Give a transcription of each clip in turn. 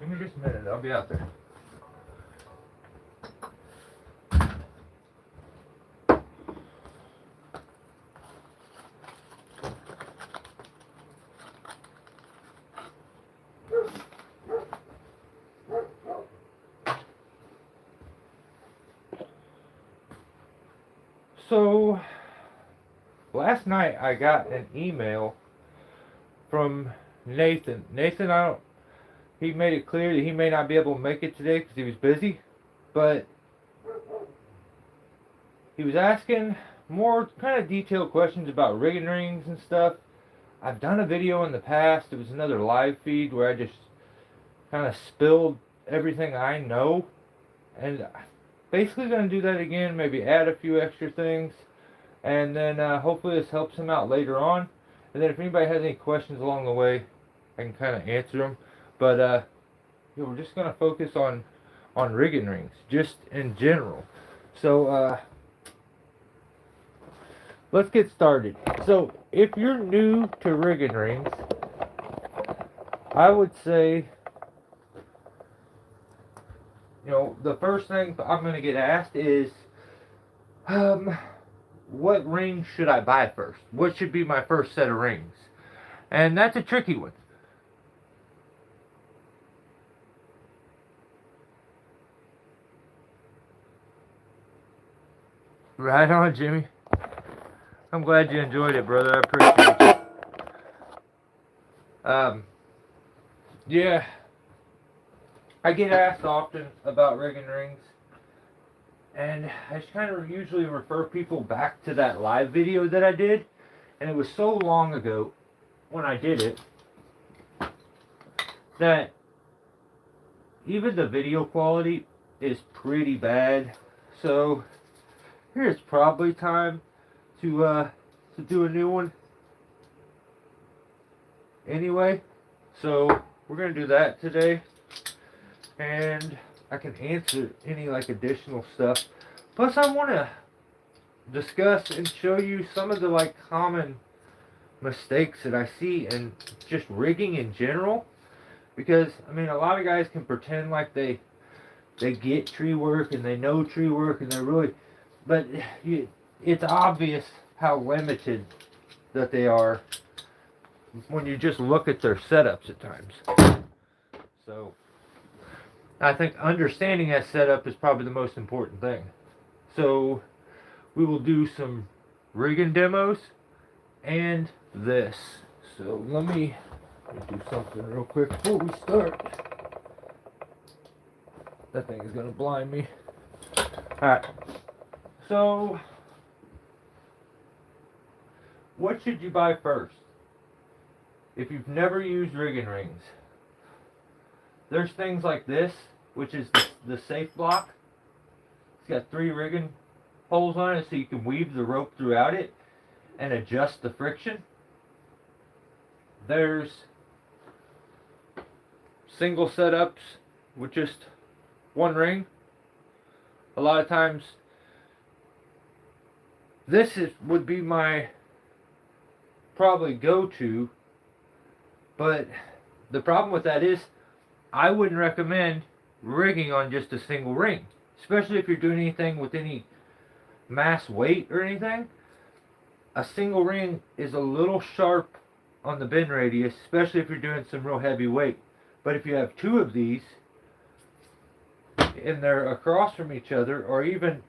Give me just a minute, I'll be out there. So, last night I got an email from Nathan. He made it clear that he may not be able to make it today because he was busy, but he was asking more kind of detailed questions about rigging rings and stuff. I've done a video in the past. It was another live feed where I just kind of spilled everything I know, and basically going to do that again, maybe add a few extra things, and then hopefully this helps him out later on. And then if anybody has any questions along the way, I can kind of answer them. But yeah, we're just going to focus on rigging rings, just in general. So let's get started. So if you're new to rigging rings, I would say, you know, the first thing I'm going to get asked is, what ring should I buy first? What should be my first set of rings? And that's a tricky one. Right on, Jimmy. I'm glad you enjoyed it, brother. I appreciate you. Yeah, I get asked often about rigging rings, and I just kind of usually refer people back to that live video that I did, and it was so long ago when I did it that even the video quality is pretty bad. So here's probably time to do a new one anyway. So we're gonna do that today, and I can answer any like additional stuff. Plus I want to discuss and show you some of the like common mistakes that I see in just rigging in general, because I mean a lot of guys can pretend like they get tree work and they know tree work and they're really, but it's obvious how limited that they are when you just look at their setups at times. So I think understanding that setup is probably the most important thing. So we will do some rigging demos and this. So let me do something real quick before we start. That thing is gonna blind me. Alright, so what should you buy first if you've never used rigging rings? There's things like this, which is the safe block. It's got 3 rigging holes on it so you can weave the rope throughout it and adjust the friction. There's single setups with just 1 ring. A lot of times this would be my probably go-to, but the problem with that is I wouldn't recommend rigging on just a single ring, especially if you're doing anything with any mass weight or anything. A single ring is a little sharp on the bend radius, especially if you're doing some real heavy weight. But if you have 2 of these and they're across from each other or even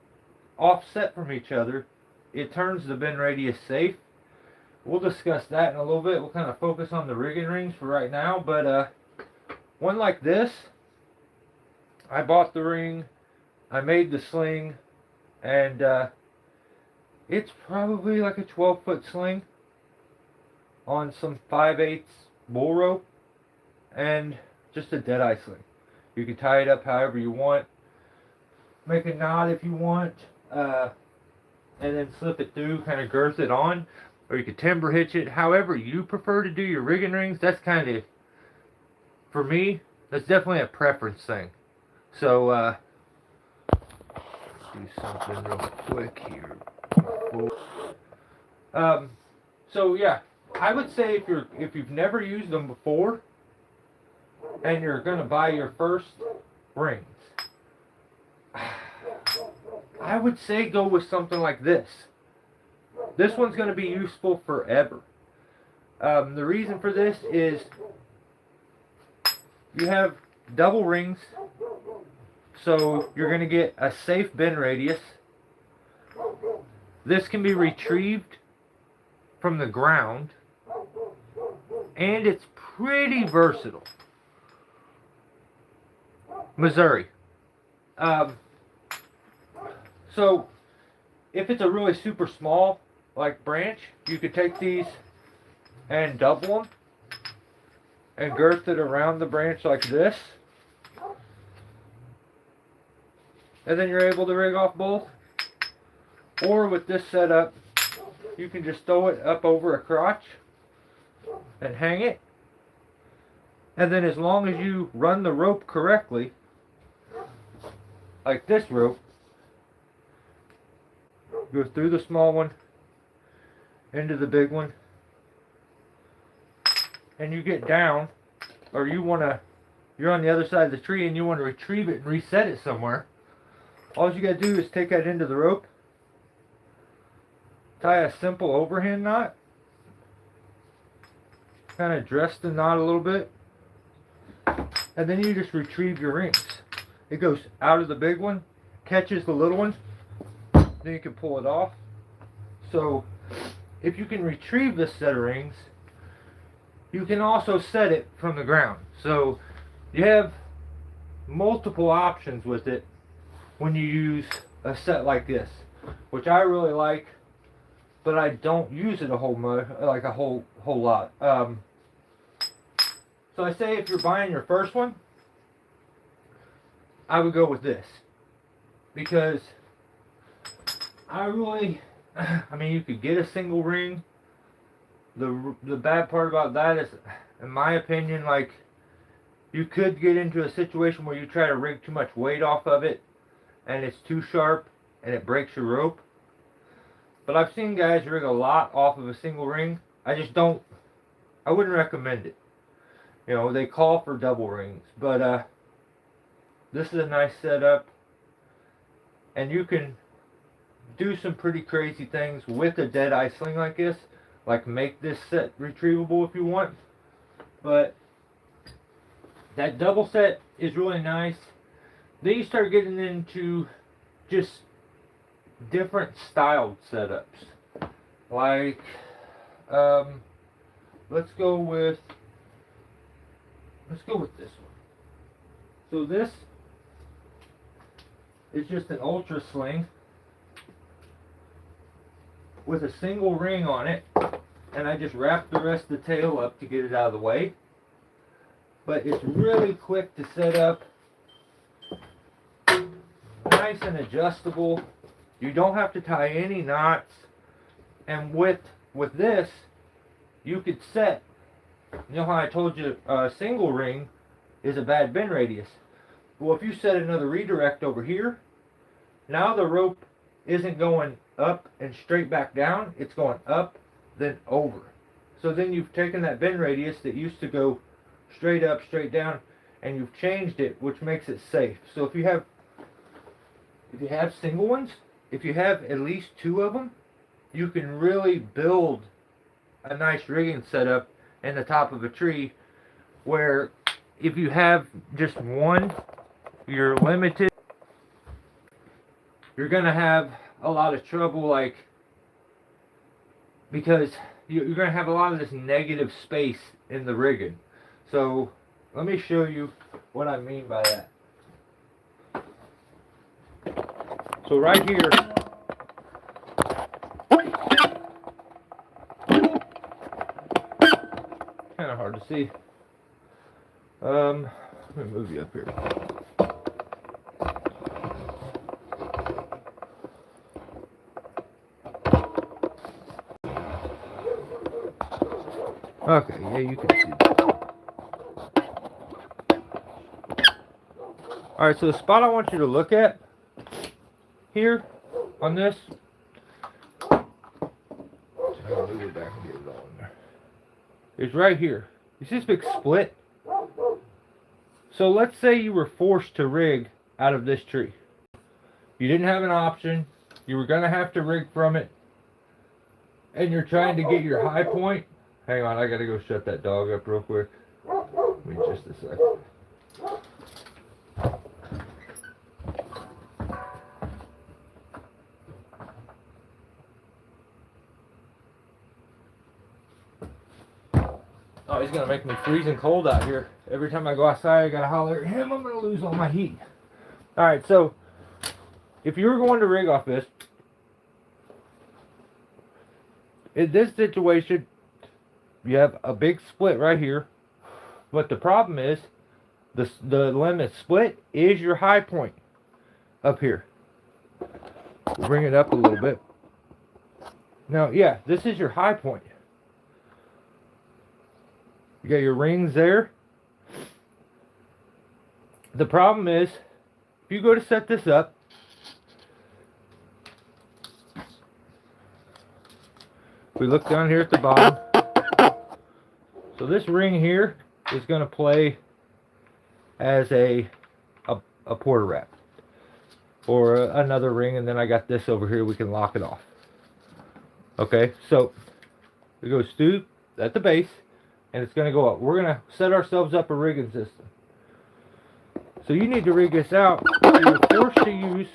offset from each other, it turns the bend radius safe. We'll discuss that in a little bit. We'll kind of focus on the rigging rings for right now, but one like this, I bought the ring, I made the sling, and it's probably like a 12-foot sling on some 5/8 bull rope and just a dead eye sling. You can tie it up however you want, make a knot if you want, and then slip it through, kind of girth it on, or you could timber hitch it. However you prefer to do your rigging rings, that's kind of, for me, that's definitely a preference thing. So let's do something real quick here. So yeah, I would say if you've never used them before, and you're going to buy your first rings, I would say go with something like this. This one's going to be useful forever. The reason for this is you have double rings, so you're going to get a safe bend radius. This can be retrieved from the ground, and it's pretty versatile. Missouri. So if it's a really super small like branch, you could take these and double them and girth it around the branch like this, and then you're able to rig off both. Or with this setup, you can just throw it up over a crotch and hang it, and then as long as you run the rope correctly, like this rope, go through the small one into the big one, and you get down, or you're on the other side of the tree and you want to retrieve it and reset it somewhere, all you got to do is take that into the rope, tie a simple overhand knot, kind of dress the knot a little bit, and then you just retrieve your rings. It goes out of the big one, catches the little one, then you can pull it off. So if you can retrieve this set of rings, you can also set it from the ground. So you have multiple options with it when you use a set like this, which I really like, but I don't use it a whole lot. So I say if you're buying your first one, I would go with this, because I mean, you could get a single ring. The bad part about that is, in my opinion, like, you could get into a situation where you try to rig too much weight off of it and it's too sharp and it breaks your rope. But I've seen guys rig a lot off of a single ring. I wouldn't recommend it. You know, they call for double rings, but this is a nice setup, and you can do some pretty crazy things with a dead eye sling like this, like make this set retrievable if you want. But that double set is really nice. Then you start getting into just different styled setups. Like, let's go with this one. So this is just an ultra sling with a single ring on it, and I just wrap the rest of the tail up to get it out of the way. But it's really quick to set up, nice and adjustable. You don't have to tie any knots, and with this, you could set, you know how I told you a single ring is a bad bend radius? Well, if you set another redirect over here, now the rope isn't going up and straight back down, it's going up, then over. So then you've taken that bend radius that used to go straight up, straight down, and you've changed it, which makes it safe. So if you have single ones, if you have at least two of them, you can really build a nice rigging setup in the top of a tree, where if you have just one, you're limited. You're gonna have a lot of trouble, like, because you're gonna have a lot of this negative space in the rigging. So let me show you what I mean by that. So right here, kind of hard to see. Let me move you up here. Okay, yeah, you can see that. Alright, so the spot I want you to look at here on this, is right here. You see this big split? So let's say you were forced to rig out of this tree. You didn't have an option. You were going to have to rig from it. And you're trying to get your high point. Hang on, I got to go shut that dog up real quick. Wait just a second. Oh, he's going to make me freezing cold out here. Every time I go outside, I got to holler at him. I'm going to lose all my heat. Alright, so if you were going to rig off this, in this situation, you have a big split right here. But the problem is, the limit split is your high point up here. We'll bring it up a little bit. Now, yeah, this is your high point. You got your rings there. The problem is, if you go to set this up, we look down here at the bottom. So this ring here is going to play as a porter wrap. Or another ring, and then I got this over here, we can lock it off. Okay, so it goes through at the base, and it's going to go up. We're going to set ourselves up a rigging system. So you need to rig this out. So you're forced to use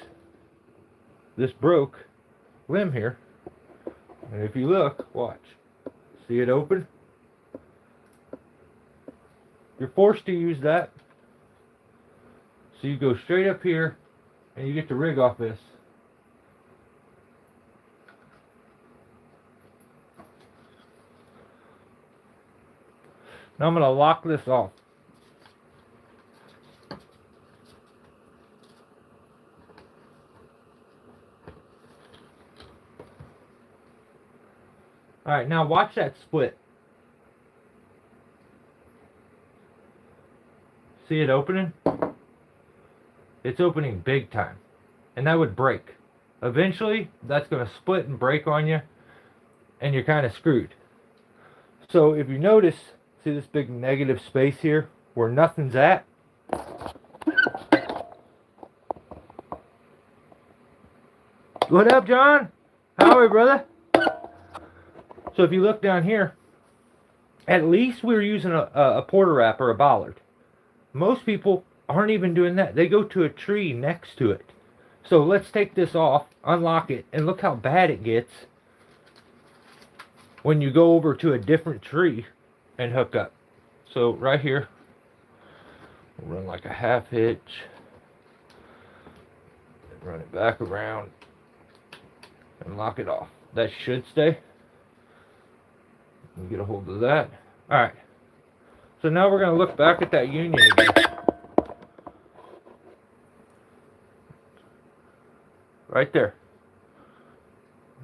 this broke limb here. And if you look, watch. See it open? You're forced to use that. So you go straight up here, and you get to rig off this. Now I'm going to lock this off. Alright, now watch that split. See it opening? It's opening big time. And that would break. Eventually, that's going to split and break on you. And you're kind of screwed. So if you notice, see this big negative space here where nothing's at? What up, John? How are you, brother? So if you look down here, at least we're using a porter wrap or a bollard. Most people aren't even doing that. They go to a tree next to it. So let's take this off, unlock it, and look how bad it gets when you go over to a different tree and hook up. So right here, we'll run like a half hitch, and run it back around, and lock it off. That should stay. Get a hold of that. Alright. So now we're going to look back at that union again. Right there.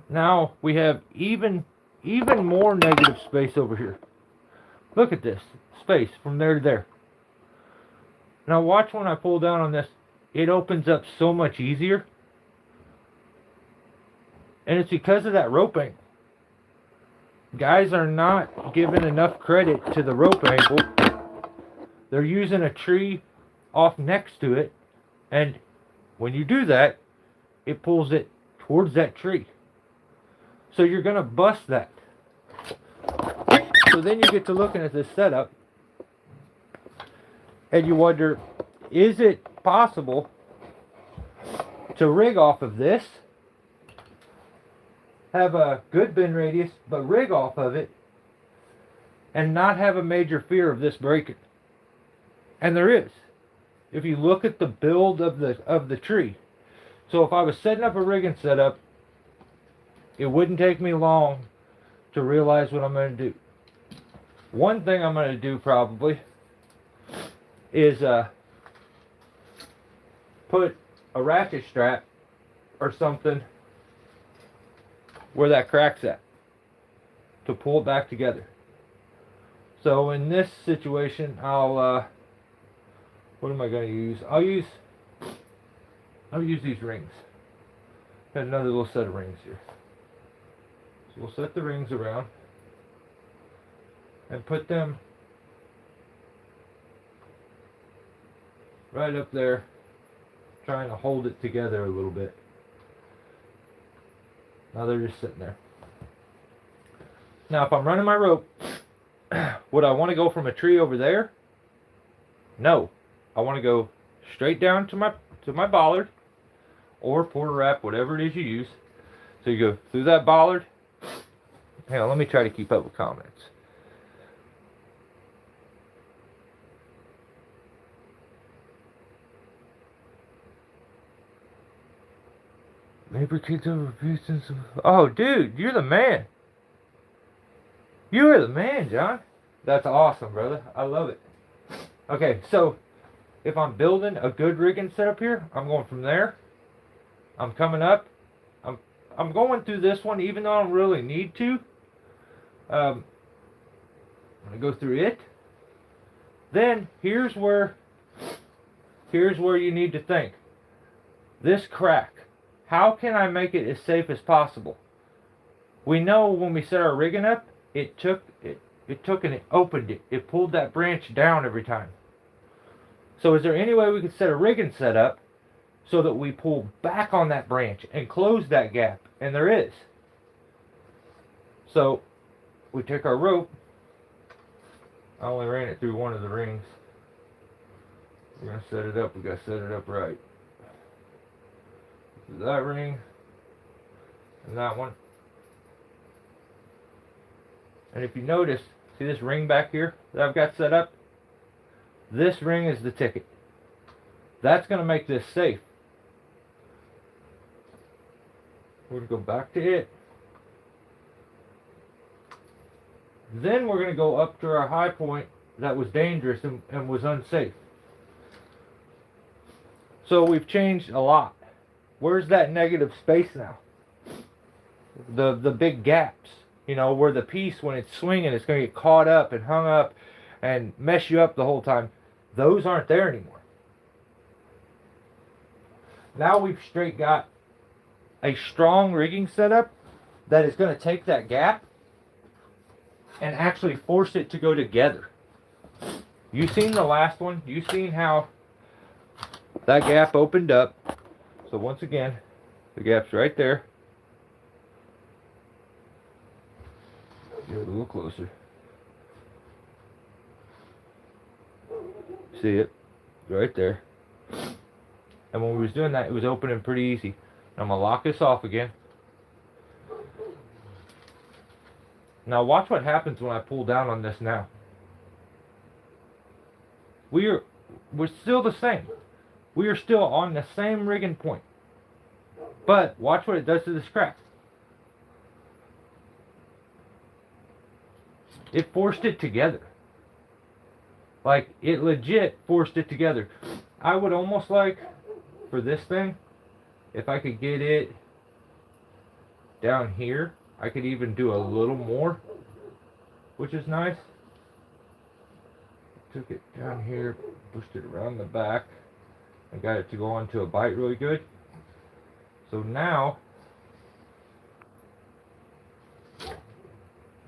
Now we have even more negative space over here. Look at this space from there to there. Now watch when I pull down on this. It opens up so much easier. And it's because of that rope angle. Guys are not giving enough credit to the rope angle. They're using a tree off next to it. And when you do that, it pulls it towards that tree. So you're going to bust that. So then you get to looking at this setup. And you wonder, is it possible to rig off of this? Have a good bend radius, but rig off of it and not have a major fear of this breaking. And there is. If you look at the build of the tree. So if I was setting up a rigging setup, it wouldn't take me long to realize what I'm going to do. One thing I'm going to do probably is put a ratchet strap or something where that crack's at to pull it back together. So in this situation, I'll what am I going to use? I'll use these rings. Got another little set of rings here. So we'll set the rings around and put them right up there, trying to hold it together a little bit. Now they're just sitting there. Now if I'm running my rope, would I want to go from a tree over there? No. I want to go straight down to my bollard, or porter wrap, whatever it is you use. So you go through that bollard. Hang on, let me try to keep up with comments. Neighbor kids over and some. Oh, dude, you're the man. You are the man, John. That's awesome, brother. I love it. Okay, so if I'm building a good rigging setup here, I'm going from there. I'm coming up. I'm going through this one, even though I don't really need to. I'm gonna go through it. Then here's where you need to think. This crack. How can I make it as safe as possible? We know when we set our rigging up, it took and it opened it. It pulled that branch down every time. So is there any way we could set a rigging setup so that we pull back on that branch and close that gap? And there is. So we take our rope. I only ran it through one of the rings. We're going to set it up. We got to set it up right. That ring and that one. And if you notice, see this ring back here that I've got set up? This ring is the ticket. That's going to make this safe. We're going to go back to it. Then we're going to go up to our high point that was dangerous and was unsafe. So we've changed a lot. Where's that negative space now? The big gaps, you know, where the piece, when it's swinging, it's going to get caught up and hung up and mess you up the whole time. Those aren't there anymore. Now we've straight got a strong rigging setup that is going to take that gap and actually force it to go together. You seen the last one? You seen how that gap opened up? So once again, the gap's right there. Get it a little closer. See it? Right there. And when we was doing that, it was opening pretty easy. I'm going to lock this off again. Now watch what happens when I pull down on this now. We're still the same. We are still on the same rigging point. But watch what it does to this crack. It forced it together. Like, it legit forced it together. I would almost like, for this thing, if I could get it down here, I could even do a little more, which is nice. Took it down here, pushed it around the back, and got it to go onto a bite really good. So now,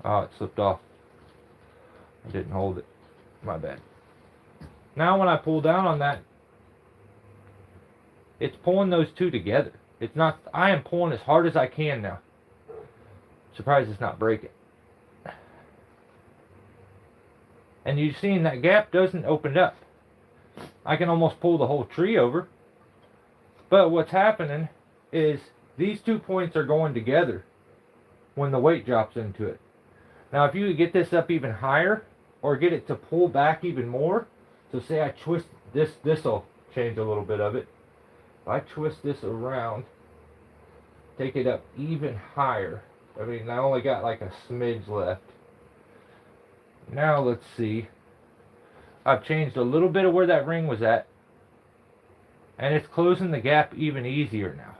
oh, it slipped off. I didn't hold it. My bad. Now when I pull down on that, it's pulling those two together. It's not, I am pulling as hard as I can now. Surprised it's not breaking. And you've seen that gap doesn't open up. I can almost pull the whole tree over. But what's happening is these 2 points are going together when the weight drops into it. Now if you could get this up even higher, or get it to pull back even more, so say I twist this, will change a little bit of it. If I twist this around, take it up even higher. I mean, I only got like a smidge left. Now let's see. I've changed a little bit of where that ring was at, and it's closing the gap even easier now.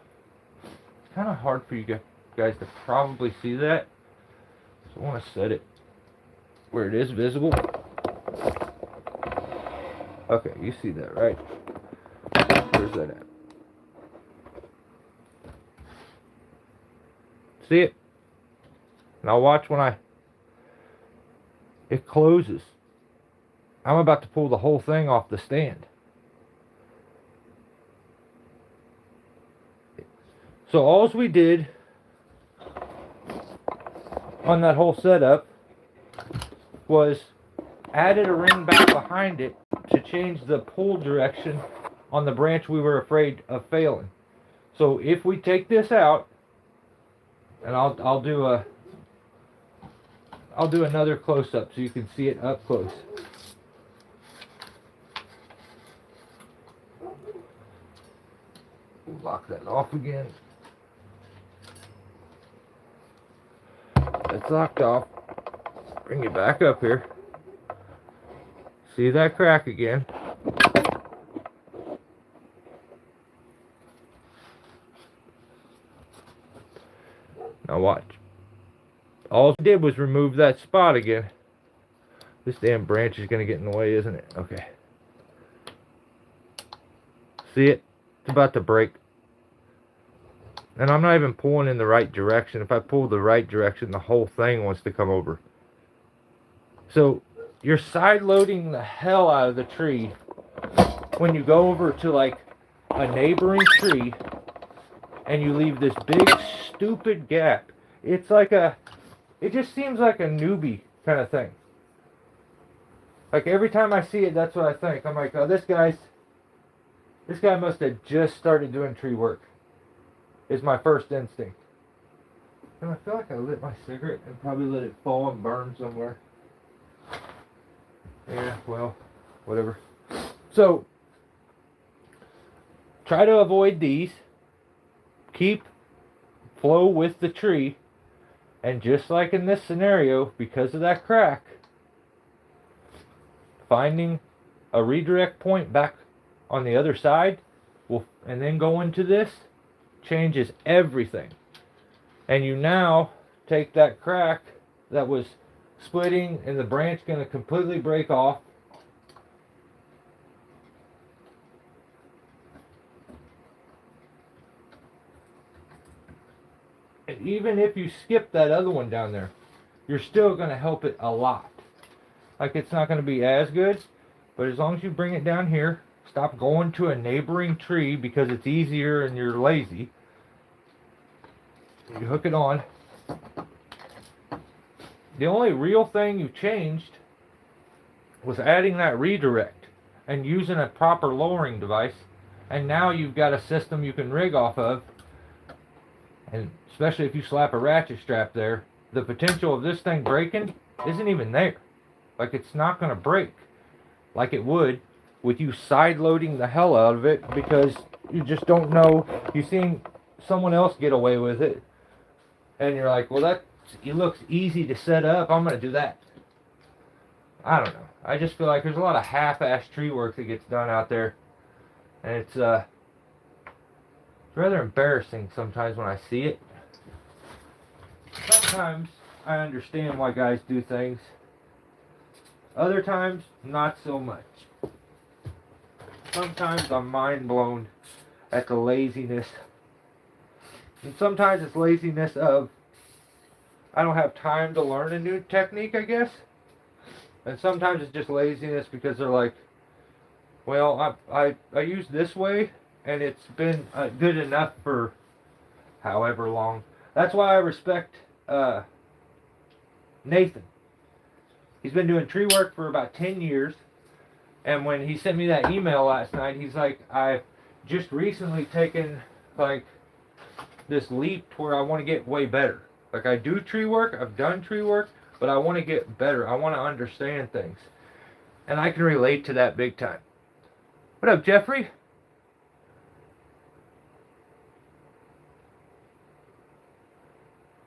It's kind of hard for you guys to probably see that, so I want to set it where it is visible. Okay, you see that, right? Where's that at? See it? Now watch when it closes. I'm about to pull the whole thing off the stand. So all we did on that whole setup was added a ring back behind it to change the pull direction on the branch we were afraid of failing. So if we take this out, and I'll do another close-up so you can see it up close. Lock that off again. It's locked off. Bring it back up here. See that crack again. Now watch. All I did was remove that spot again. This damn branch is going to get in the way, isn't it? Okay. See it? It's about to break. And I'm not even pulling in the right direction. If I pull the right direction, the whole thing wants to come over. So you're side loading the hell out of the tree when you go over to like a neighboring tree and you leave this big stupid gap. It's like it just seems like a newbie kind of thing. Like every time I see it, that's what I think. I'm like, oh, this guy must have just started doing tree work. Is my first instinct. And I feel like I lit my cigarette and probably let it fall and burn somewhere. Yeah, well, whatever. So, try to avoid these. Keep flow with the tree. And just like in this scenario, because of that crack, finding a redirect point back on the other side, and then go into this, changes everything. And you now take that crack that was splitting and the branch going to completely break off. And even if you skip that other one down there, you're still going to help it a lot. Like it's not going to be as good, but as long as you bring it down here, stop going to a neighboring tree because it's easier and you're lazy. You hook it on. The only real thing you changed was adding that redirect and using a proper lowering device. And now you've got a system you can rig off of. And especially if you slap a ratchet strap there, the potential of this thing breaking isn't even there. Like it's not going to break like it would with you side loading the hell out of it because you just don't know. You've seen someone else get away with it. And you're like, well, it looks easy to set up. I'm going to do that. I don't know. I just feel like there's a lot of half-ass tree work that gets done out there. And it's rather embarrassing sometimes when I see it. Sometimes I understand why guys do things. Other times, not so much. Sometimes I'm mind blown at the laziness. And sometimes it's laziness of, I don't have time to learn a new technique, I guess. And sometimes it's just laziness because they're like, well, I use this way, and it's been good enough for however long. That's why I respect Nathan. He's been doing tree work for about 10 years. And when he sent me that email last night, he's like, I've just recently taken, like, this leap to where I want to get way better. Like, I do tree work, I've done tree work, but I want to get better. I want to understand things. And I can relate to that big time. What up, Jeffrey?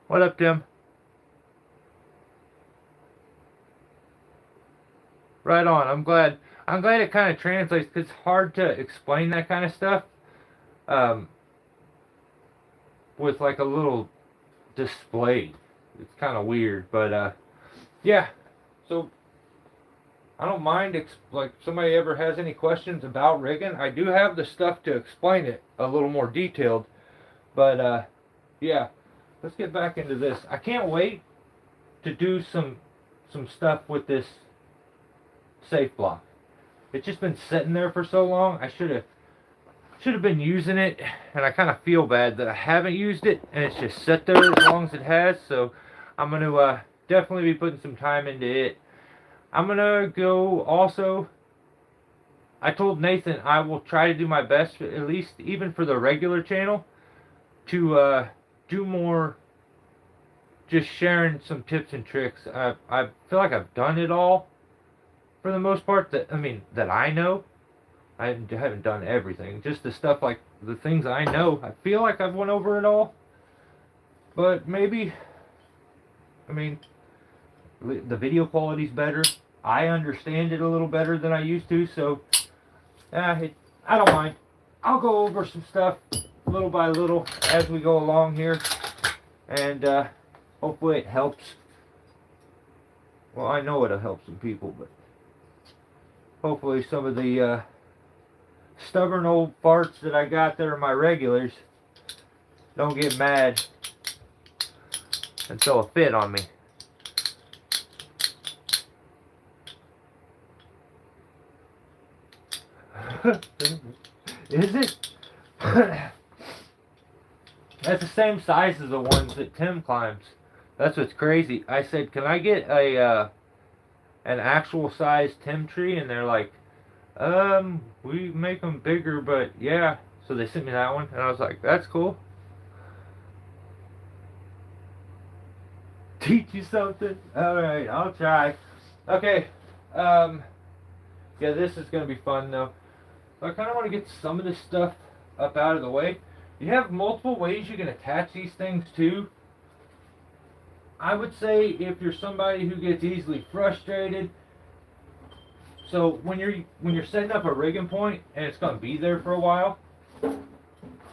What up, Tim? Right on. I'm glad it kind of translates, because it's hard to explain that kind of stuff with like a little display. It's kind of weird, but yeah. So I don't mind like somebody ever has any questions about rigging. I do have the stuff to explain it a little more detailed, but yeah. Let's get back into this. I can't wait to do some stuff with this safe block. It's just been sitting there for so long. I should have should have been using it, and I kind of feel bad that I haven't used it, and it's just sat there as long as it has. So I'm going to definitely be putting some time into it. I'm going to go also, I told Nathan I will try to do my best, at least even for the regular channel, to do more just sharing some tips and tricks. I feel like I've done it all for the most part, that I know. I haven't done everything, just the stuff, like the things I know. I feel like I've went over it all, but maybe, I mean, the video quality's better. I understand it a little better than I used to, so I don't mind. I'll go over some stuff little by little as we go along here, and hopefully it helps. Well, I know it'll help some people, but hopefully some of the stubborn old farts that I got that are my regulars don't get mad and throw a fit on me. Is it? That's the same size as the ones that Tim climbs. That's what's crazy. I said, can I get a an actual size Tim tree? And they're like, we make them bigger, but yeah. So they sent me that one, and I was like, that's cool. Teach you something? Alright, I'll try. Okay, yeah, this is going to be fun, though. So I kind of want to get some of this stuff up out of the way. You have multiple ways you can attach these things to. I would say if you're somebody who gets easily frustrated, so when you're setting up a rigging point and it's going to be there for a while,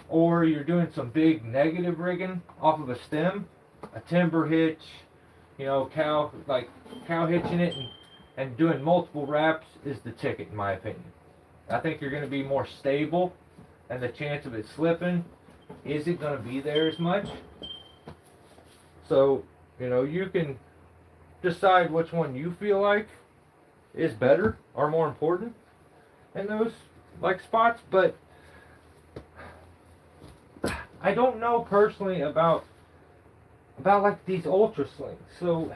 or you're doing some big negative rigging off of a stem, a timber hitch, you know, cow hitching it and doing multiple wraps is the ticket, in my opinion. I think you're going to be more stable, and the chance of it slipping isn't going to be there as much. So, you know, you can decide which one you feel like is better or more important in those like spots, but I don't know personally about like these ultra slings. So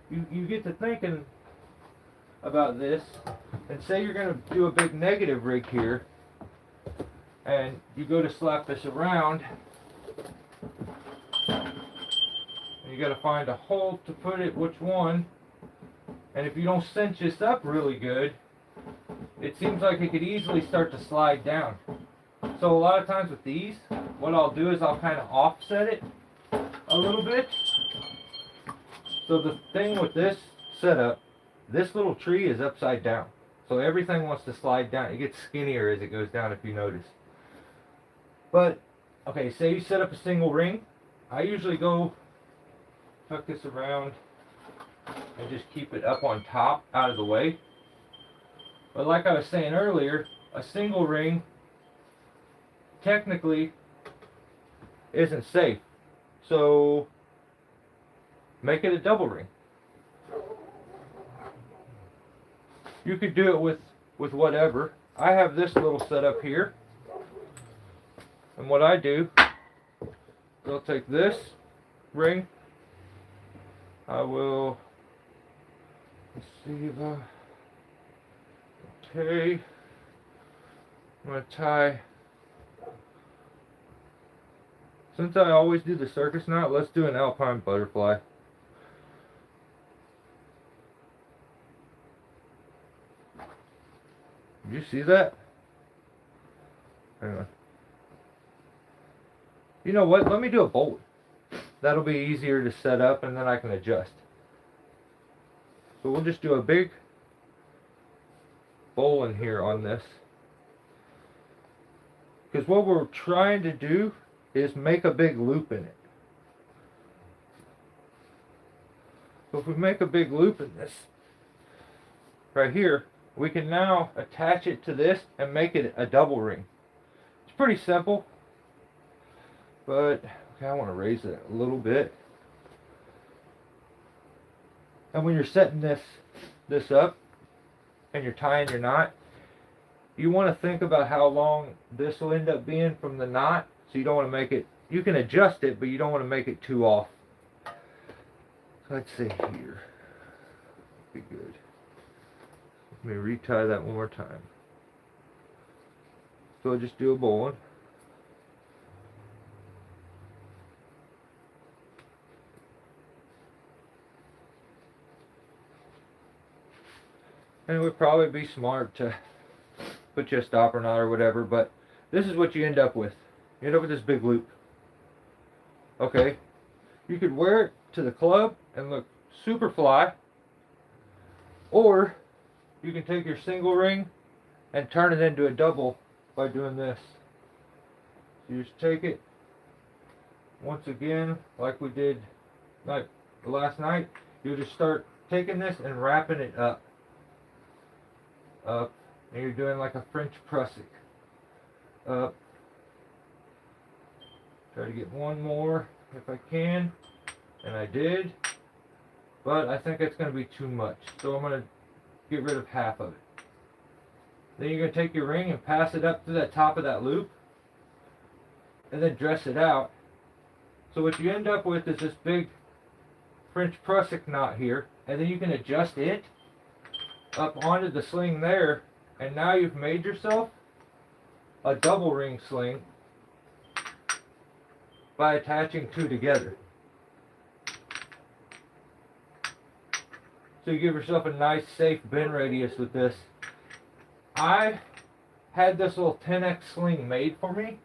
you get to thinking about this, and say you're going to do a big negative rig here, and you go to slap this around, and you got to find a hole to put it, which one, and if you don't cinch this up really good, it seems like it could easily start to slide down. So a lot of times with these, what I'll do is I'll kind of offset it a little bit. So the thing with this setup, this little tree is upside down. So everything wants to slide down. It gets skinnier as it goes down, if you notice. But, okay, say you set up a single ring. I usually go tuck this around and just keep it up on top, out of the way. But like I was saying earlier, a single ring technically isn't safe. So make it a double ring. You could do it with whatever. I have this little setup here. And what I do, I'll take this ring. I will, let's see if okay. I'm going to tie, since I always do the circus knot, let's do an alpine butterfly. Did you see that? Hang on. You know what? Let me do a bolt. That'll be easier to set up, and then I can adjust. So we'll just do a big bowl in here on this. Because what we're trying to do is make a big loop in it. So if we make a big loop in this, right here, we can now attach it to this and make it a double ring. It's pretty simple, but okay, I want to raise it a little bit. And when you're setting this up and you're tying your knot, you want to think about how long this will end up being from the knot. So you don't want to make it, you can adjust it, but you don't want to make it too off. So let's see here. Be good. Let me retie that one more time. So I'll just do a bowline. And it would probably be smart to put you a stopper knot or whatever, but this is what you end up with. You end up with this big loop. Okay? You could wear it to the club and look super fly, or you can take your single ring and turn it into a double by doing this. You just take it once again, like we did last night. You just start taking this and wrapping it up, and you're doing like a French prusik. Up. Try to get one more if I can, and I did, but I think it's going to be too much, so I'm going to get rid of half of it. Then you're going to take your ring and pass it up to the top of that loop, and then dress it out. So what you end up with is this big French prusik knot here, and then you can adjust it up onto the sling there, and now you've made yourself a double ring sling by attaching two together. So you give yourself a nice safe bend radius with this. I had this little 10x sling made for me.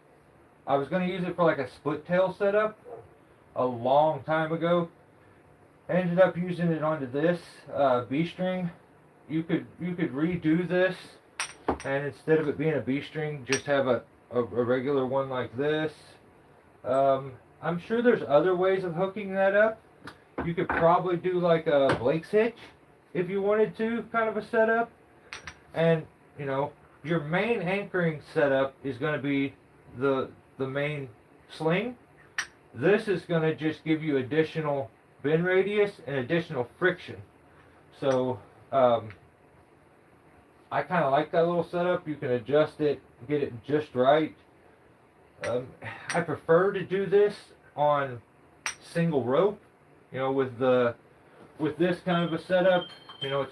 I was going to use it for like a split tail setup a long time ago. I ended up using it onto this B-string. You could redo this, and instead of it being a B-string, just have a regular one like this. I'm sure there's other ways of hooking that up. You could probably do like a Blake's hitch if you wanted to, kind of a setup. And you know, your main anchoring setup is going to be the main sling. This is going to just give you additional bend radius and additional friction. So I kind of like that little setup. You can adjust it, get it just right. I prefer to do this on single rope. You know, with this kind of a setup, you know,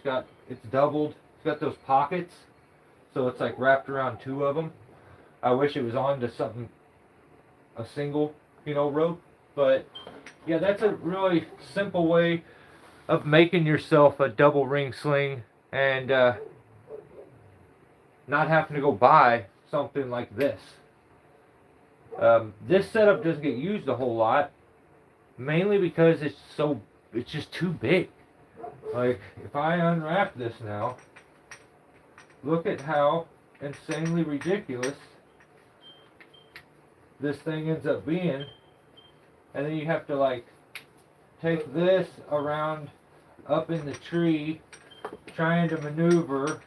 it's doubled. It's got those pockets, so it's like wrapped around two of them. I wish it was on to a single, you know, rope. But yeah, that's a really simple way of making yourself a double ring sling and not having to go buy something like this. This setup doesn't get used a whole lot, mainly because it's just too big. Like, if I unwrap this now, look at how insanely ridiculous this thing ends up being. And then you have to like take this around up in the tree, trying to maneuver,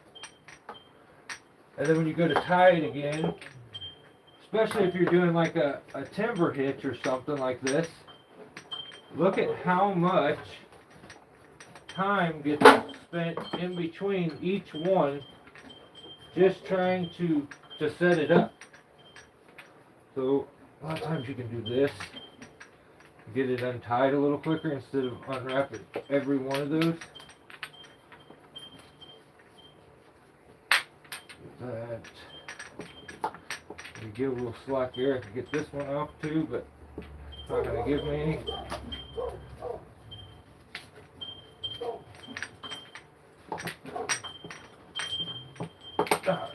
and then when you go to tie it again, especially if you're doing like a timber hitch or something like this, look at how much time gets spent in between each one just trying to set it up. So a lot of times you can do this, get it untied a little quicker instead of unwrapping every one of those. That. You give a little slack here. I can get this one off too, but it's not going to give me any. Alright.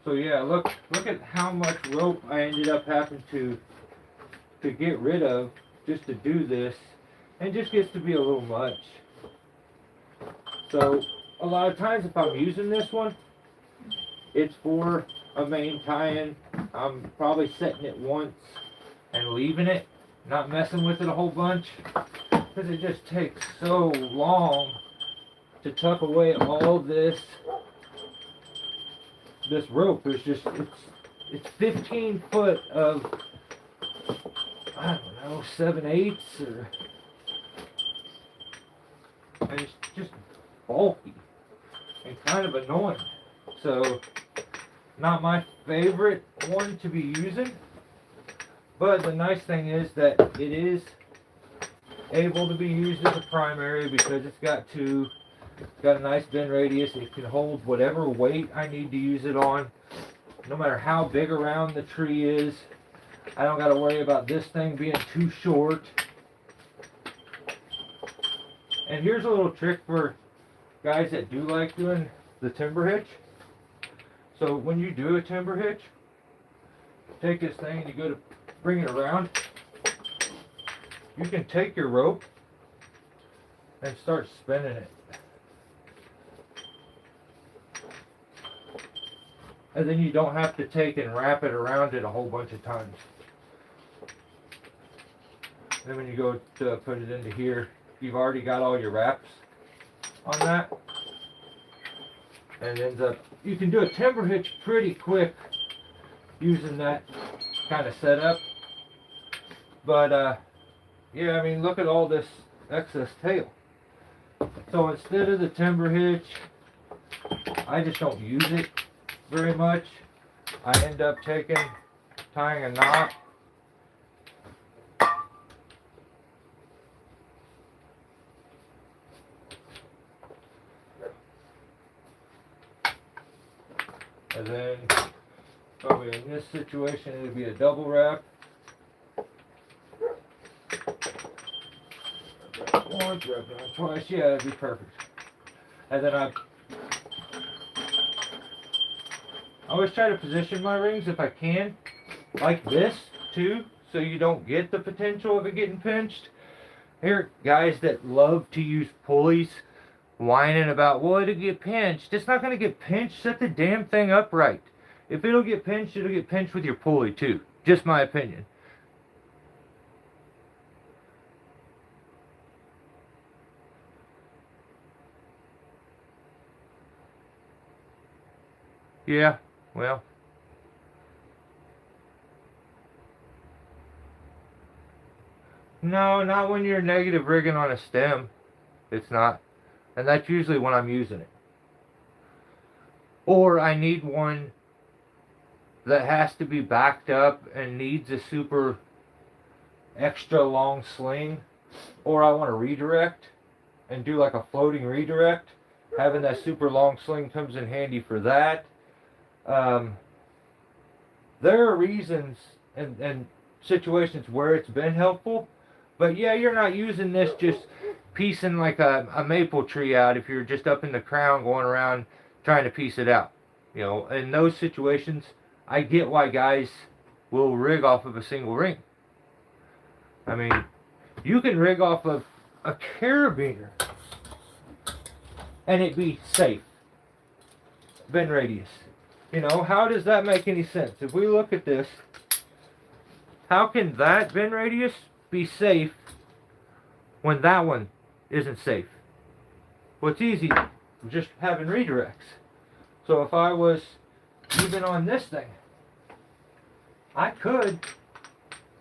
So yeah, look at how much rope I ended up having to get rid of just to do this, and it just gets to be a little much. So a lot of times if I'm using this one, it's for a main tie-in. I'm probably setting it once and leaving it, not messing with it a whole bunch, because it just takes so long to tuck away all this rope. It's 15 foot of, I don't know, 7/8, and it's just bulky. and kind of annoying. So, not my favorite one to be using. But the nice thing is that it is able to be used as a primary because it's got a nice bend radius. It can hold whatever weight I need to use it on, no matter how big around the tree is. I don't got to worry about this thing being too short. And here's a little trick for guys that do like doing the timber hitch. So when you do a timber hitch, take this thing and you go to bring it around. You can take your rope and start spinning it. And then you don't have to take and wrap it around it a whole bunch of times. Then when you go to put it into here, you've already got all your wraps on that. And it ends up, you can do a timber hitch pretty quick using that kind of setup. But yeah, I mean, look at all this excess tail. So instead of the timber hitch, I just don't use it very much. I end up tying a knot. And then, probably in this situation, it would be a double wrap. Wrap once, wrap it on twice. Yeah, that'd be perfect. And then I always try to position my rings, if I can, like this too, so you don't get the potential of it getting pinched. Here, guys that love to use pulleys, whining about, well, it'll get pinched. It's not going to get pinched. Set the damn thing upright. If it'll get pinched with your pulley too. Just my opinion. Yeah, well. No, not when you're negative rigging on a stem. It's not. And that's usually when I'm using it. Or I need one that has to be backed up and needs a super extra long sling. Or I want to redirect and do like a floating redirect. Having that super long sling comes in handy for that. There are reasons and situations where it's been helpful. But yeah, you're not using this just piecing like a maple tree out if you're just up in the crown going around trying to piece it out. You know, in those situations, I get why guys will rig off of a single ring. I mean, you can rig off of a carabiner and it be safe. Bend radius. You know, how does that make any sense? If we look at this, how can that bend radius be safe when that one isn't safe? Well, it's easy, just having redirects. So if I was even on this thing, I could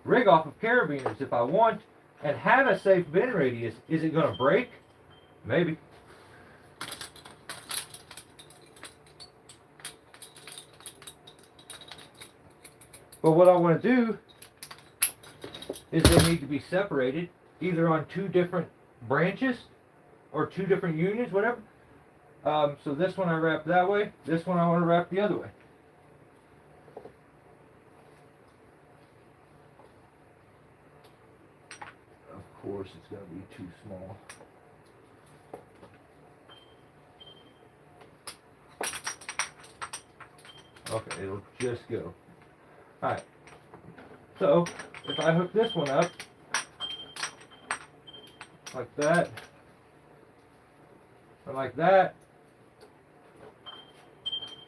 rig off of carabiners if I want and have a safe bend radius. Is it going to break? Maybe. But what I want to do is they need to be separated either on two different branches or two different unions, whatever. So this one I wrap that way, this one I want to wrap the other way. Of course it's going to be too small. Okay, it'll just go. Alright, so if I hook this one up like that, or like that,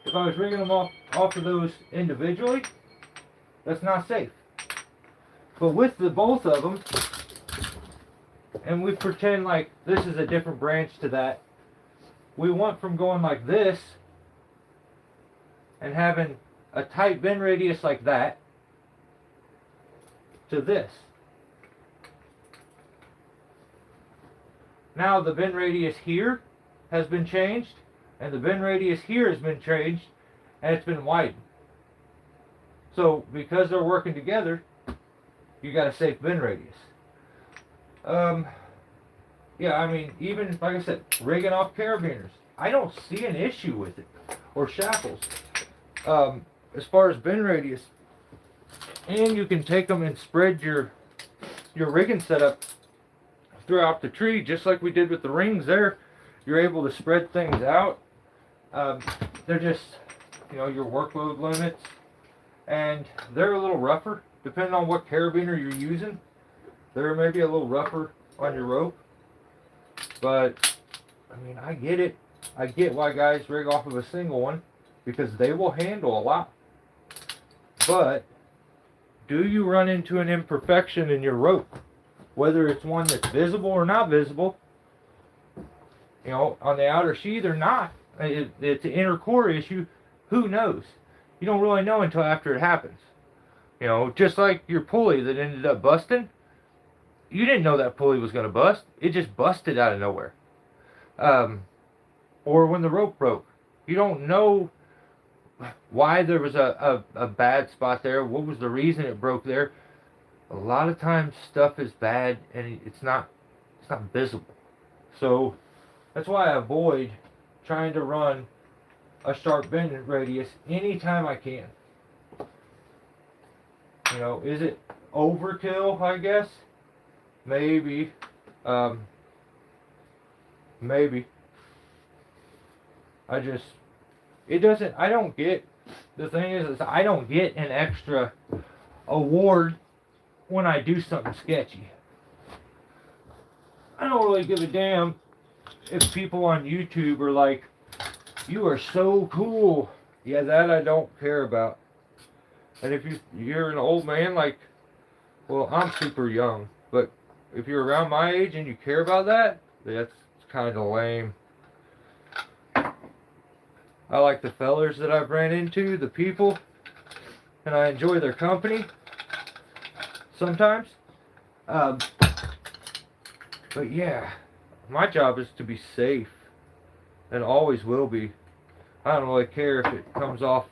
if I was rigging them off of those individually, that's not safe. But with the both of them, and we pretend like this is a different branch to that, we want from going like this and having a tight bend radius like that to this. Now the bend radius here has been changed, and the bend radius here has been changed, and it's been widened. So because they're working together, you got a safe bend radius. Yeah, I mean, even like I said, rigging off carabiners, I don't see an issue with it, or shackles. As far as bend radius, and you can take them and spread your rigging setup throughout the tree, just like we did with the rings there. You're able to spread things out. They're just, your workload limits, and they're a little rougher, depending on what carabiner you're using. They're maybe a little rougher on your rope, but, I mean, I get it. I get why guys rig off of a single one, because they will handle a lot. But, do you run into an imperfection in your rope? Whether it's one that's visible or not visible, on the outer sheath or not, it's an inner core issue, who knows? You don't really know until after it happens. Just like your pulley that ended up busting, you didn't know that pulley was going to bust. It just busted out of nowhere. Or when the rope broke, you don't know why there was a bad spot there. What was the reason it broke there? A lot of times stuff is bad and it's not visible. So that's why I avoid trying to run a sharp bend radius anytime I can. Is it overkill, I guess? Maybe. Maybe. I don't get, the thing is I don't get an extra award when I do something sketchy. I don't really give a damn if people on YouTube are like, you are so cool. Yeah, that I don't care about. And if you're an old man, like, well, I'm super young, but if you're around my age and you care about that, that's kind of lame. I like the fellers that I've ran into, the people, and I enjoy their company sometimes. But yeah, my job is to be safe, and always will be. I don't really care if it comes off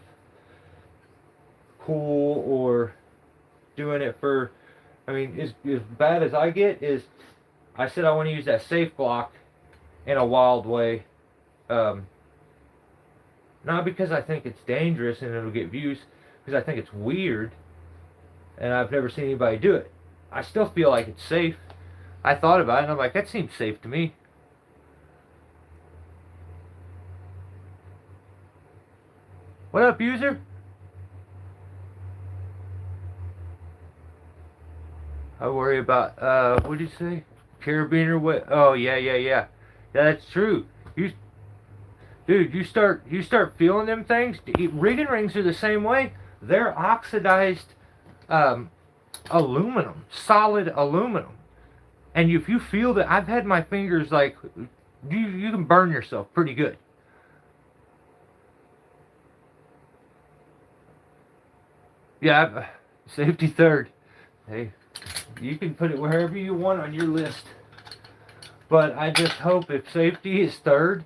cool or doing it for, I mean, as bad as I get is, I said I want to use that safe block in a wild way. Not because I think it's dangerous and it'll get views, because I think it's weird and I've never seen anybody do it. I still feel like it's safe. I thought about it and I'm like, that seems safe to me. What up, user? I worry about, what did you say? Carabiner, what? Oh, yeah. Yeah, that's true. Dude, you start feeling them things. Rigging rings are the same way. They're oxidized aluminum, solid aluminum. And if you feel that, I've had my fingers like, you can burn yourself pretty good. Yeah, safety third. Hey, you can put it wherever you want on your list. But I just hope if safety is third,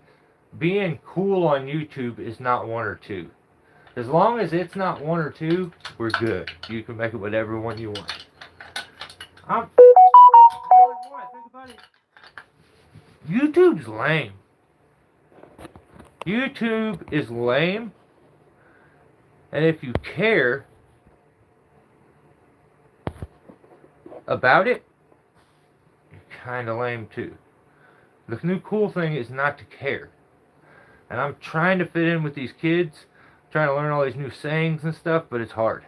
being cool on YouTube is not 1 or 2. As long as it's not 1 or 2, we're good. You can make it whatever one you want. YouTube's lame. YouTube is lame. And if you care about it, you're kind of lame too. The new cool thing is not to care. And I'm trying to fit in with these kids, trying to learn all these new sayings and stuff, but it's hard.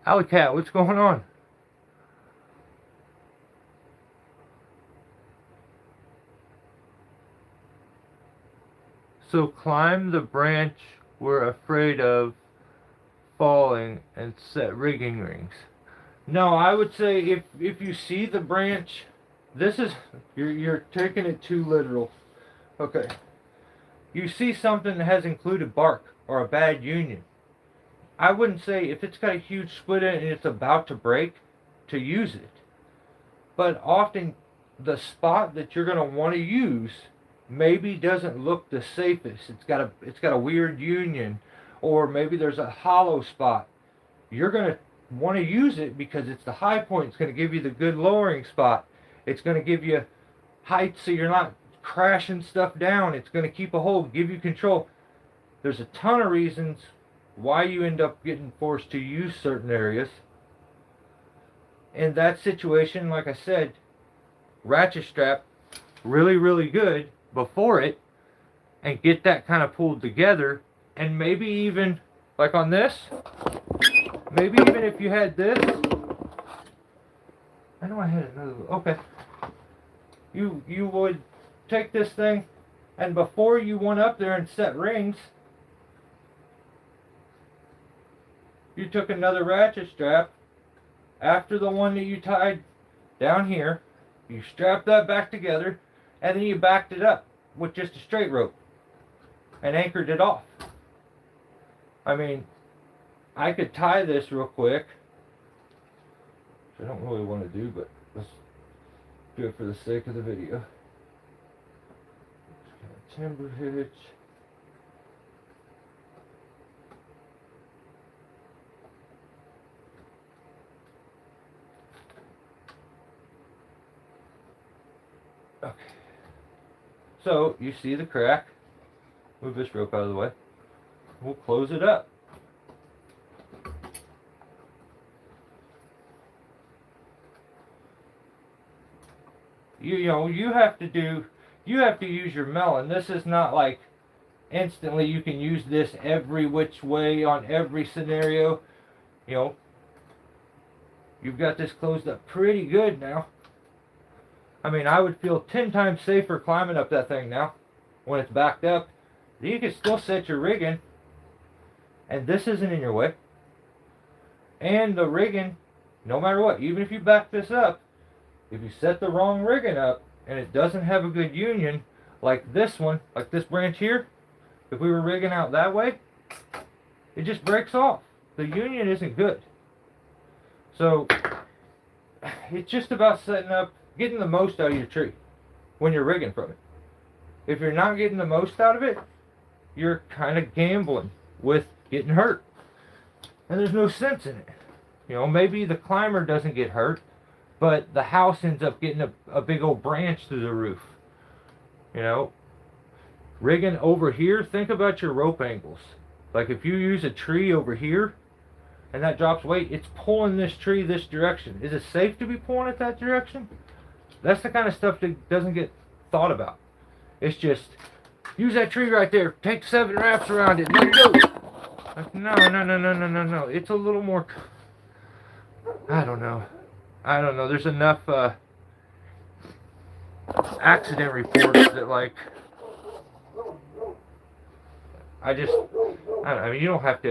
Alley Cat, what's going on? So climb the branch we're afraid of falling and set rigging rings. No, I would say if you see the branch, this is, you're taking it too literal. Okay. You see something that has included bark or a bad union. I wouldn't say, if it's got a huge split in it and it's about to break, to use it. But often the spot that you're going to want to use maybe doesn't look the safest. It's got a weird union, or maybe there's a hollow spot. You're going to want to use it because it's the high point. It's going to give you the good lowering spot. It's going to give you height so you're not crashing stuff down. It's going to keep a hold, give you control. There's a ton of reasons why you end up getting forced to use certain areas. In that situation, like I said, ratchet strap really, really good before it, and get that kind of pulled together. And maybe even, like on this, maybe even if you had this, I know I had another, okay. You would take this thing, and before you went up there and set rings, you took another ratchet strap after the one that you tied down here, you strapped that back together, and then you backed it up with just a straight rope and anchored it off. I mean, I could tie this real quick, which I don't really want to do, but let's do it for the sake of the video. Just got a timber hitch. Okay. So you see the crack. Move this rope out of the way. We'll close it up. You know, you have to use your melon. This is not like instantly you can use this every which way on every scenario. You know, you've got this closed up pretty good now. I mean, I would feel 10 times safer climbing up that thing now when it's backed up. You can still set your rigging, and this isn't in your way. And the rigging, no matter what, even if you back this up, if you set the wrong rigging up and it doesn't have a good union, like this one, like this branch here, if we were rigging out that way, it just breaks off. The union isn't good. So it's just about setting up, getting the most out of your tree when you're rigging from it. If you're not getting the most out of it, you're kind of gambling with getting hurt. And there's no sense in it. You know, maybe the climber doesn't get hurt, but the house ends up getting a big old branch through the roof. You know, rigging over here, think about your rope angles. Like if you use a tree over here and that drops weight, it's pulling this tree this direction. Is it safe to be pulling it that direction? That's the kind of stuff that doesn't get thought about. It's just, use that tree right there, take 7 wraps around it, let go. Like, no. It's a little more, I don't know. There's enough accident reports that, like, I mean, you don't have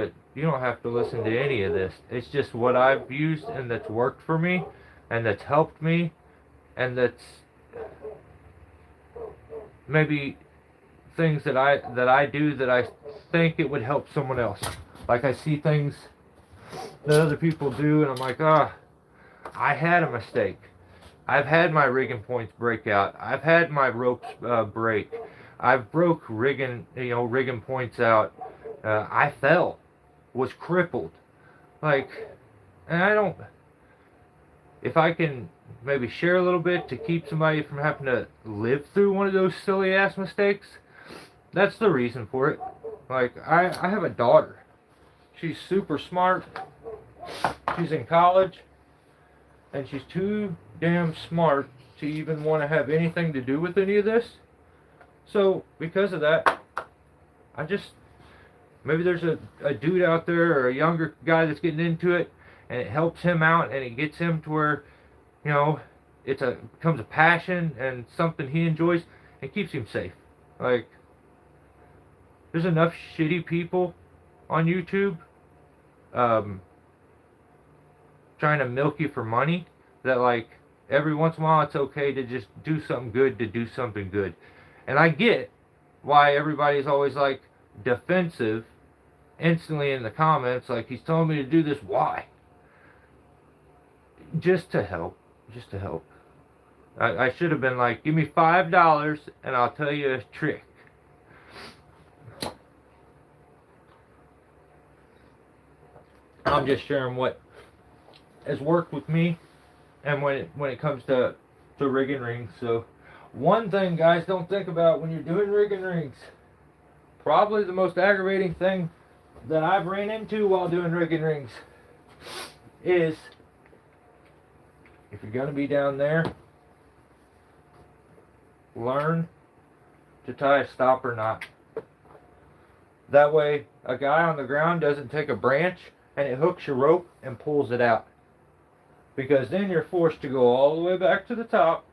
to listen to any of this. It's just what I've used and that's worked for me and that's helped me and that's maybe things that I do that I think it would help someone else. Like I see things that other people do and I'm like, I had a mistake. I've had my rigging points break out. I've had my ropes break. I've broke rigging points out. I fell, was crippled. Like, and if I can maybe share a little bit to keep somebody from having to live through one of those silly ass mistakes, that's the reason for it. Like, I have a daughter. She's super smart. She's in college. And she's too damn smart to even want to have anything to do with any of this. So, because of that, maybe there's a dude out there or a younger guy that's getting into it, and it helps him out, and it gets him to where, you know, it becomes a passion and something he enjoys, and keeps him safe. Like, there's enough shitty people on YouTube trying to milk you for money that, like, every once in a while it's okay to just do something good to do something good. And I get why everybody's always, like, defensive instantly in the comments, like, he's telling me to do this. Why? just to help. Just to help. I should have been like, give me $5 and I'll tell you a trick. I'm just sharing what has worked with me and when it comes to rigging rings. So one thing, guys, don't think about when you're doing rigging rings. Probably the most aggravating thing that I've ran into while doing rigging rings is if you're going to be down there, learn to tie a stopper knot. That way a guy on the ground doesn't take a branch and it hooks your rope and pulls it out. Because then you're forced to go all the way back to the top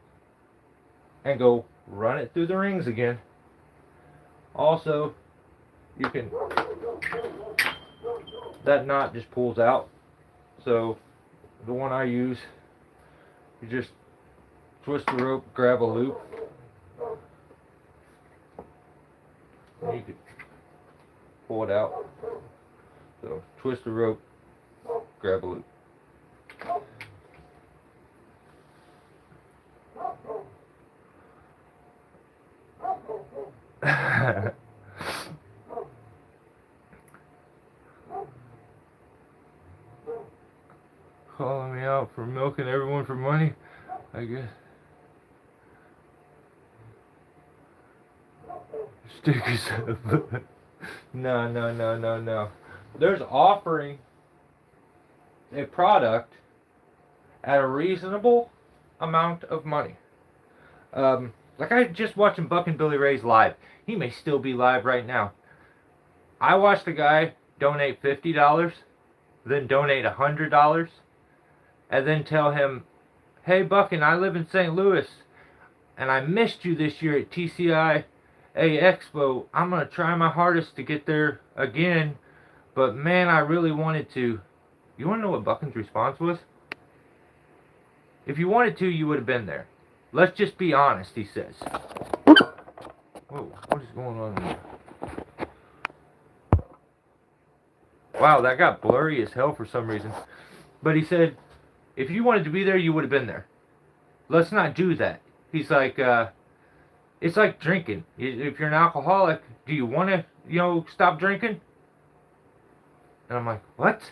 and go run it through the rings again. Also, you can, that knot just pulls out. So the one I use, you just twist the rope, grab a loop. And you can pull it out. So twist the rope, grab a loop. Calling me out for milking everyone for money, I guess. Stickers up. No. There's offering a product at a reasonable amount of money. Like I just watching Buck and Billy Ray's live. He may still be live right now. I watched a guy donate $50, then donate $100, and then tell him, hey Buck, and I live in St. Louis, and I missed you this year at TCI Expo. I'm going to try my hardest to get there again, but man, I really wanted to. You want to know what Buckin's response was? If you wanted to, you would have been there. Let's just be honest, he says. Whoa, what is going on here? Wow, that got blurry as hell for some reason. But he said, if you wanted to be there, you would have been there. Let's not do that. He's like, it's like drinking. If you're an alcoholic, do you want to, stop drinking? And I'm like, what?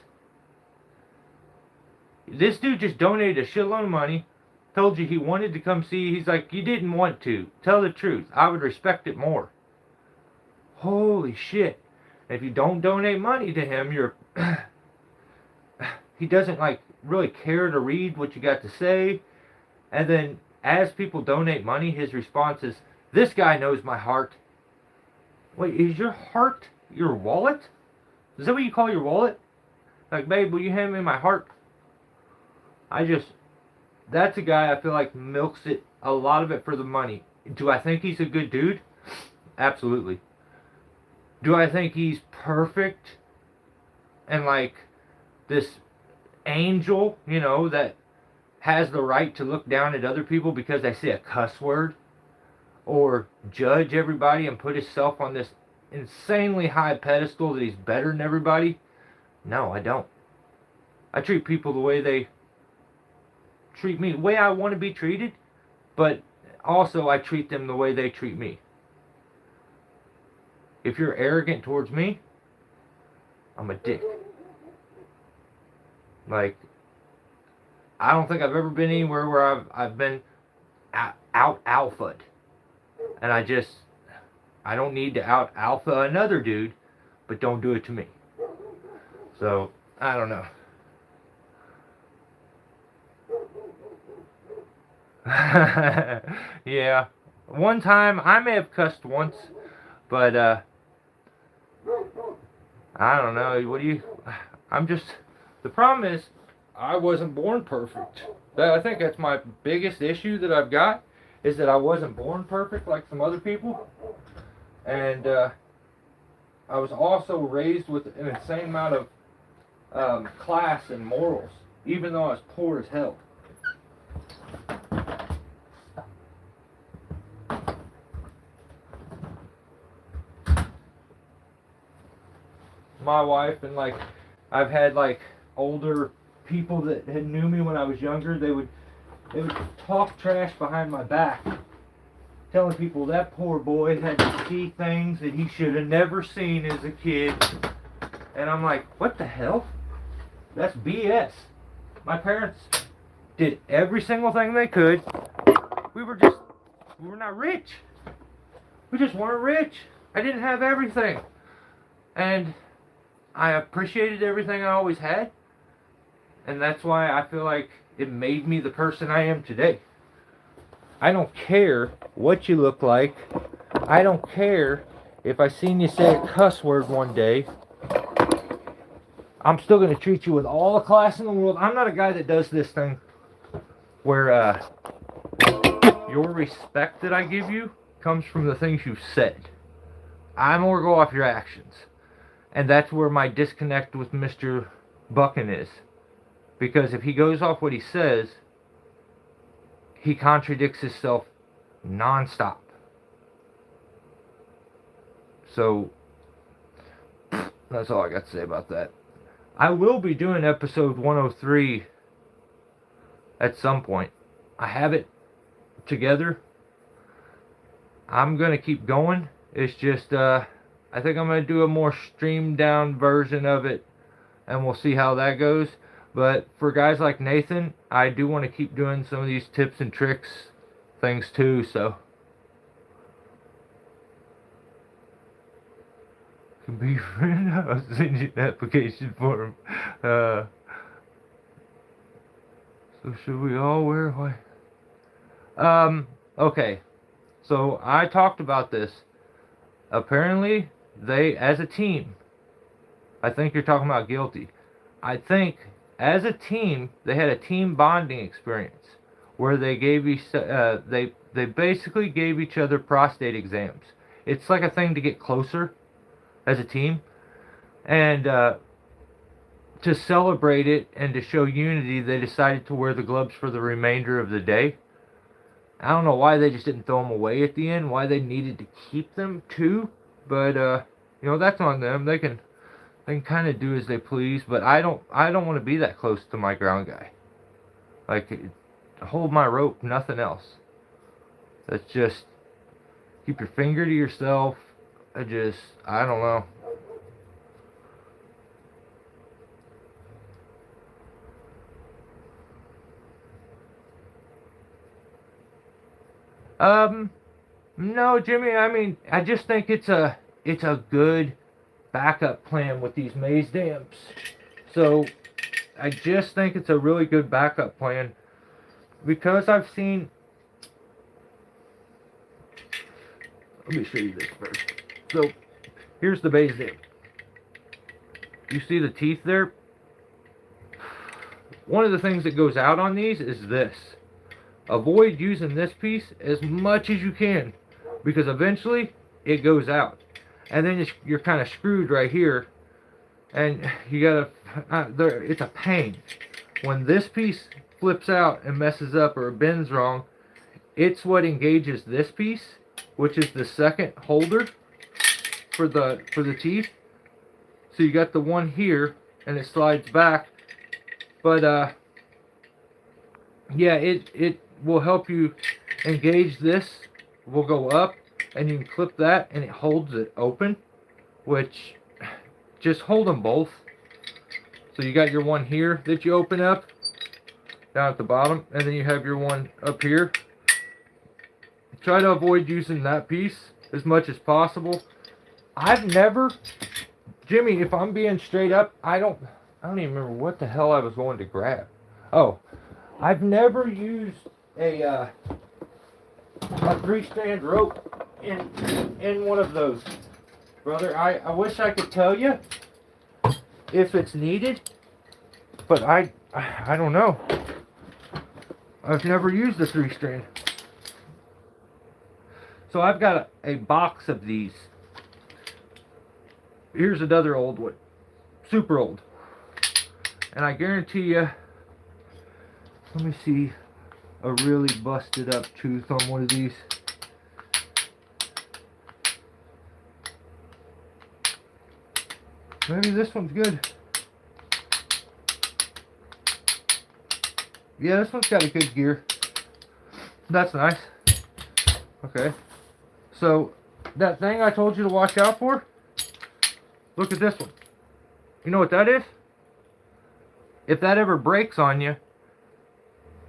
This dude just donated a shitload of money, told you he wanted to come see. He's like, you didn't want to. Tell the truth. I would respect it more. Holy shit. If you don't donate money to him, you're... he doesn't, really care to read what you got to say. And then, as people donate money, his response is, this guy knows my heart. Wait, is your heart your wallet? Is that what you call your wallet? Like, babe, will you hand me my heart? That's a guy I feel like milks it, a lot of it for the money. Do I think he's a good dude? Absolutely. Do I think he's perfect and this angel, that has the right to look down at other people because they say a cuss word or judge everybody and put himself on this insanely high pedestal that he's better than everybody? No, I don't. I treat people the way they treat me, the way I want to be treated, but also I treat them the way they treat me. If you're arrogant towards me, I'm a dick. I don't think I've ever been anywhere where I've been out alphaed. And I don't need to out alpha another dude, but don't do it to me. So, I don't know. Yeah. One time, I may have cussed once, but, I don't know. The problem is, I wasn't born perfect. I think that's my biggest issue that I've got, is that I wasn't born perfect like some other people. And, I was also raised with an insane amount of, class and morals, even though I was poor as hell. My wife and I've had older people that had knew me when I was younger, they would talk trash behind my back, telling people that poor boy had to see things that he should have never seen as a kid. And I'm like, what the hell? That's BS. My parents did every single thing they could. We were not rich. We just weren't rich. I didn't have everything. And I appreciated everything I always had. And that's why I feel like it made me the person I am today. I don't care what you look like. I don't care if I seen you say a cuss word one day. I'm still going to treat you with all the class in the world. I'm not a guy that does this thing where your respect that I give you comes from the things you've said. I more go off your actions. And that's where my disconnect with Mr. Buchan is. Because if he goes off what he says, he contradicts himself nonstop. So, that's all I got to say about that. I will be doing episode 103 at some point. I have it together. I'm going to keep going. It's just, I think I'm going to do a more streamed down version of it, and we'll see how that goes. But for guys like Nathan, I do want to keep doing some of these tips and tricks things too, so. Can be your friend. I'll send you an application form. So should we all wear white? Okay. So I talked about this. Apparently, they, as a team, I think you're talking about guilty. I think, as a team, they had a team bonding experience where they gave they basically gave each other prostate exams. It's like a thing to get closer as a team, and to celebrate it and to show unity, they decided to wear the gloves for the remainder of the day. I don't know why they just didn't throw them away at the end, why they needed to keep them too, but you know, that's on them. They can kind of do as they please, but I don't want to be that close to my ground guy. Like, hold my rope, nothing else. That's just, keep your finger to yourself. I don't know. No, Jimmy, I mean, I just think it's a good backup plan with these maze dams. So, I just think it's a really good backup plan because I've seen, let me show you this first. So, here's the maze dam. You see the teeth there? One of the things that goes out on these is this. Avoid using this piece as much as you can, because eventually it goes out, and then you're kind of screwed right here, and you gotta it's a pain when this piece flips out and messes up or bends wrong. It's what engages this piece, which is the second holder for the teeth. So you got the one here and it slides back, but yeah, it will help you engage this. Will go up and you can clip that and it holds it open, which, just hold them both. So you got your one here that you open up down at the bottom, and then you have your one up here. Try to avoid using that piece as much as possible. I've never, Jimmy, if I'm being straight up, I don't even remember what the hell I was going to grab. Oh, I've never used a 3-strand rope in one of those, brother. I wish I could tell you if it's needed, but I don't know. I've never used a 3-strand. So I've got a box of these. Here's another old one, super old, and I guarantee you, let me see a really busted up tooth on one of these. Maybe this one's good. Yeah, this one's got a good gear. That's nice. Okay. So, that thing I told you to watch out for, look at this one. You know what that is? If that ever breaks on you,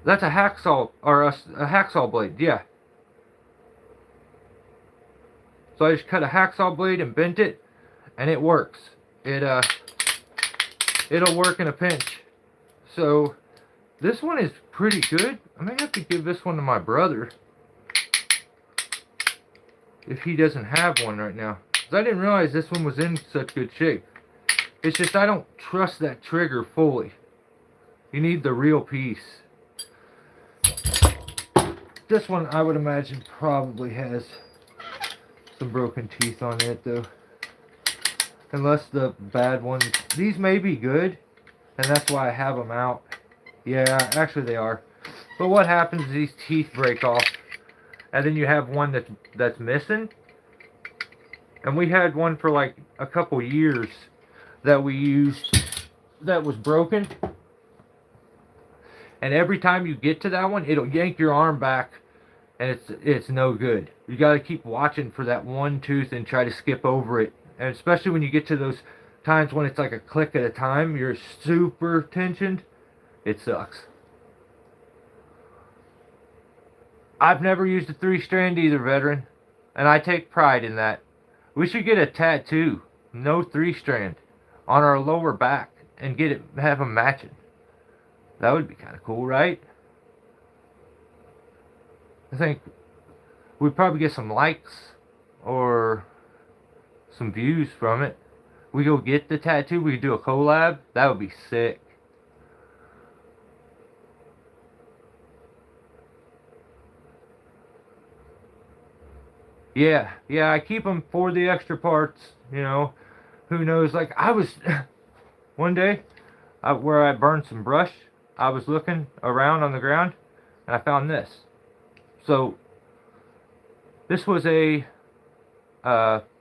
that's a hacksaw, or a hacksaw blade, yeah. So I just cut a hacksaw blade and bent it, and it works. It'll work in a pinch. So, this one is pretty good. I may have to give this one to my brother, if he doesn't have one right now. Because I didn't realize this one was in such good shape. It's just I don't trust that trigger fully. You need the real piece. This one, I would imagine, probably has some broken teeth on it, though. Unless the bad ones... These may be good, and that's why I have them out. Yeah, actually they are. But what happens is these teeth break off, and then you have one that's missing. And we had one for like a couple years that we used that was broken. And every time you get to that one, it'll yank your arm back, and it's no good. You got to keep watching for that one tooth and try to skip over it. And especially when you get to those times when it's like a click at a time, you're super tensioned. It sucks. I've never used a 3-strand either, veteran, and I take pride in that. We should get a tattoo, no 3-strand, on our lower back and have them matching. That would be kind of cool, right? I think we'd probably get some likes or some views from it. We go get the tattoo, we could do a collab. That would be sick. Yeah, I keep them for the extra parts, you know. Who knows, like I was, one day, where I burned some brush, I was looking around on the ground, and I found this. So, this was I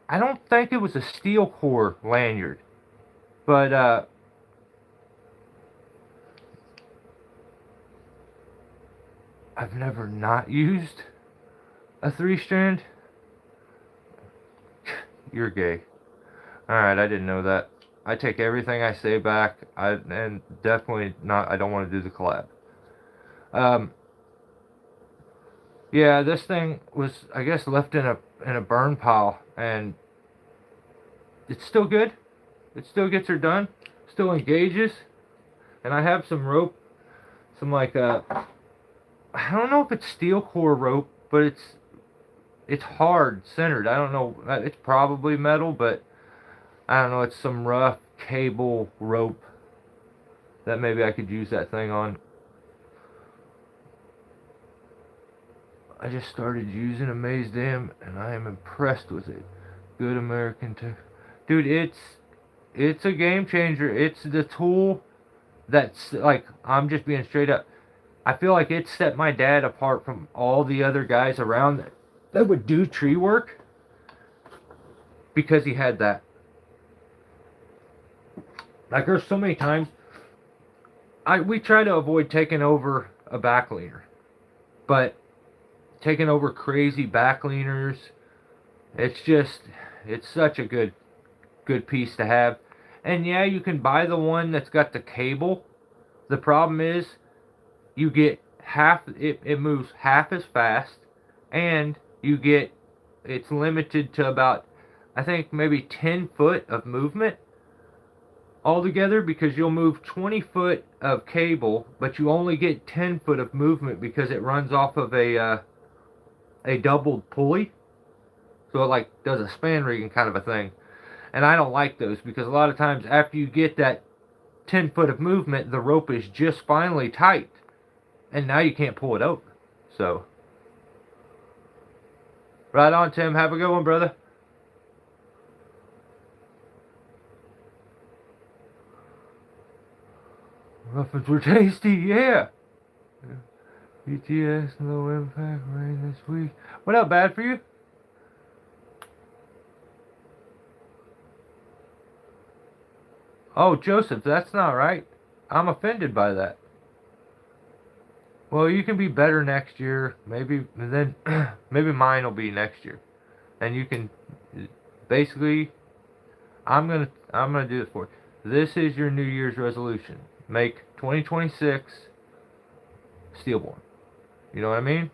don't think it was a steel core lanyard, but, I've never not used a 3-strand. You're gay. Alright, I didn't know that. I take everything I say back. And definitely not, I don't want to do the collab. Yeah, this thing was, I guess, left in a burn pile, and it's still good. It still gets her done. Still engages. And I have some rope, some like I don't know if it's steel core rope, but it's hard centered. I don't know. It's probably metal, but I don't know. It's some rough cable rope that maybe I could use that thing on. I just started using a Maze Dam, and I am impressed with it. Good American tech. Dude, it's a game changer. It's the tool that's, like, I'm just being straight up. I feel like it set my dad apart from all the other guys around that would do tree work, because he had that. Like, there's so many times we try to avoid taking over a back leaner, but taking over crazy back leaners, it's such a good piece to have. And yeah, you can buy the one that's got the cable. The problem is you get it moves half as fast, and it's limited to about, I think, maybe 10 foot of movement altogether, because you'll move 20 foot of cable, but you only get 10 foot of movement because it runs off of a doubled pulley. So it like does a span rigging kind of a thing. And I don't like those, because a lot of times after you get that 10 foot of movement, the rope is just finally tight, and now you can't pull it over. So, right on, Tim. Have a good one, brother. Muffins were tasty, yeah. BTS, low impact rain this week. What up, bad for you? Oh, Joseph, that's not right. I'm offended by that. well, you can be better next year. Maybe then, maybe mine will be next year, and you can basically. I'm gonna do it for you. This is your New Year's resolution. Make 2026 stillborn. You know what I mean?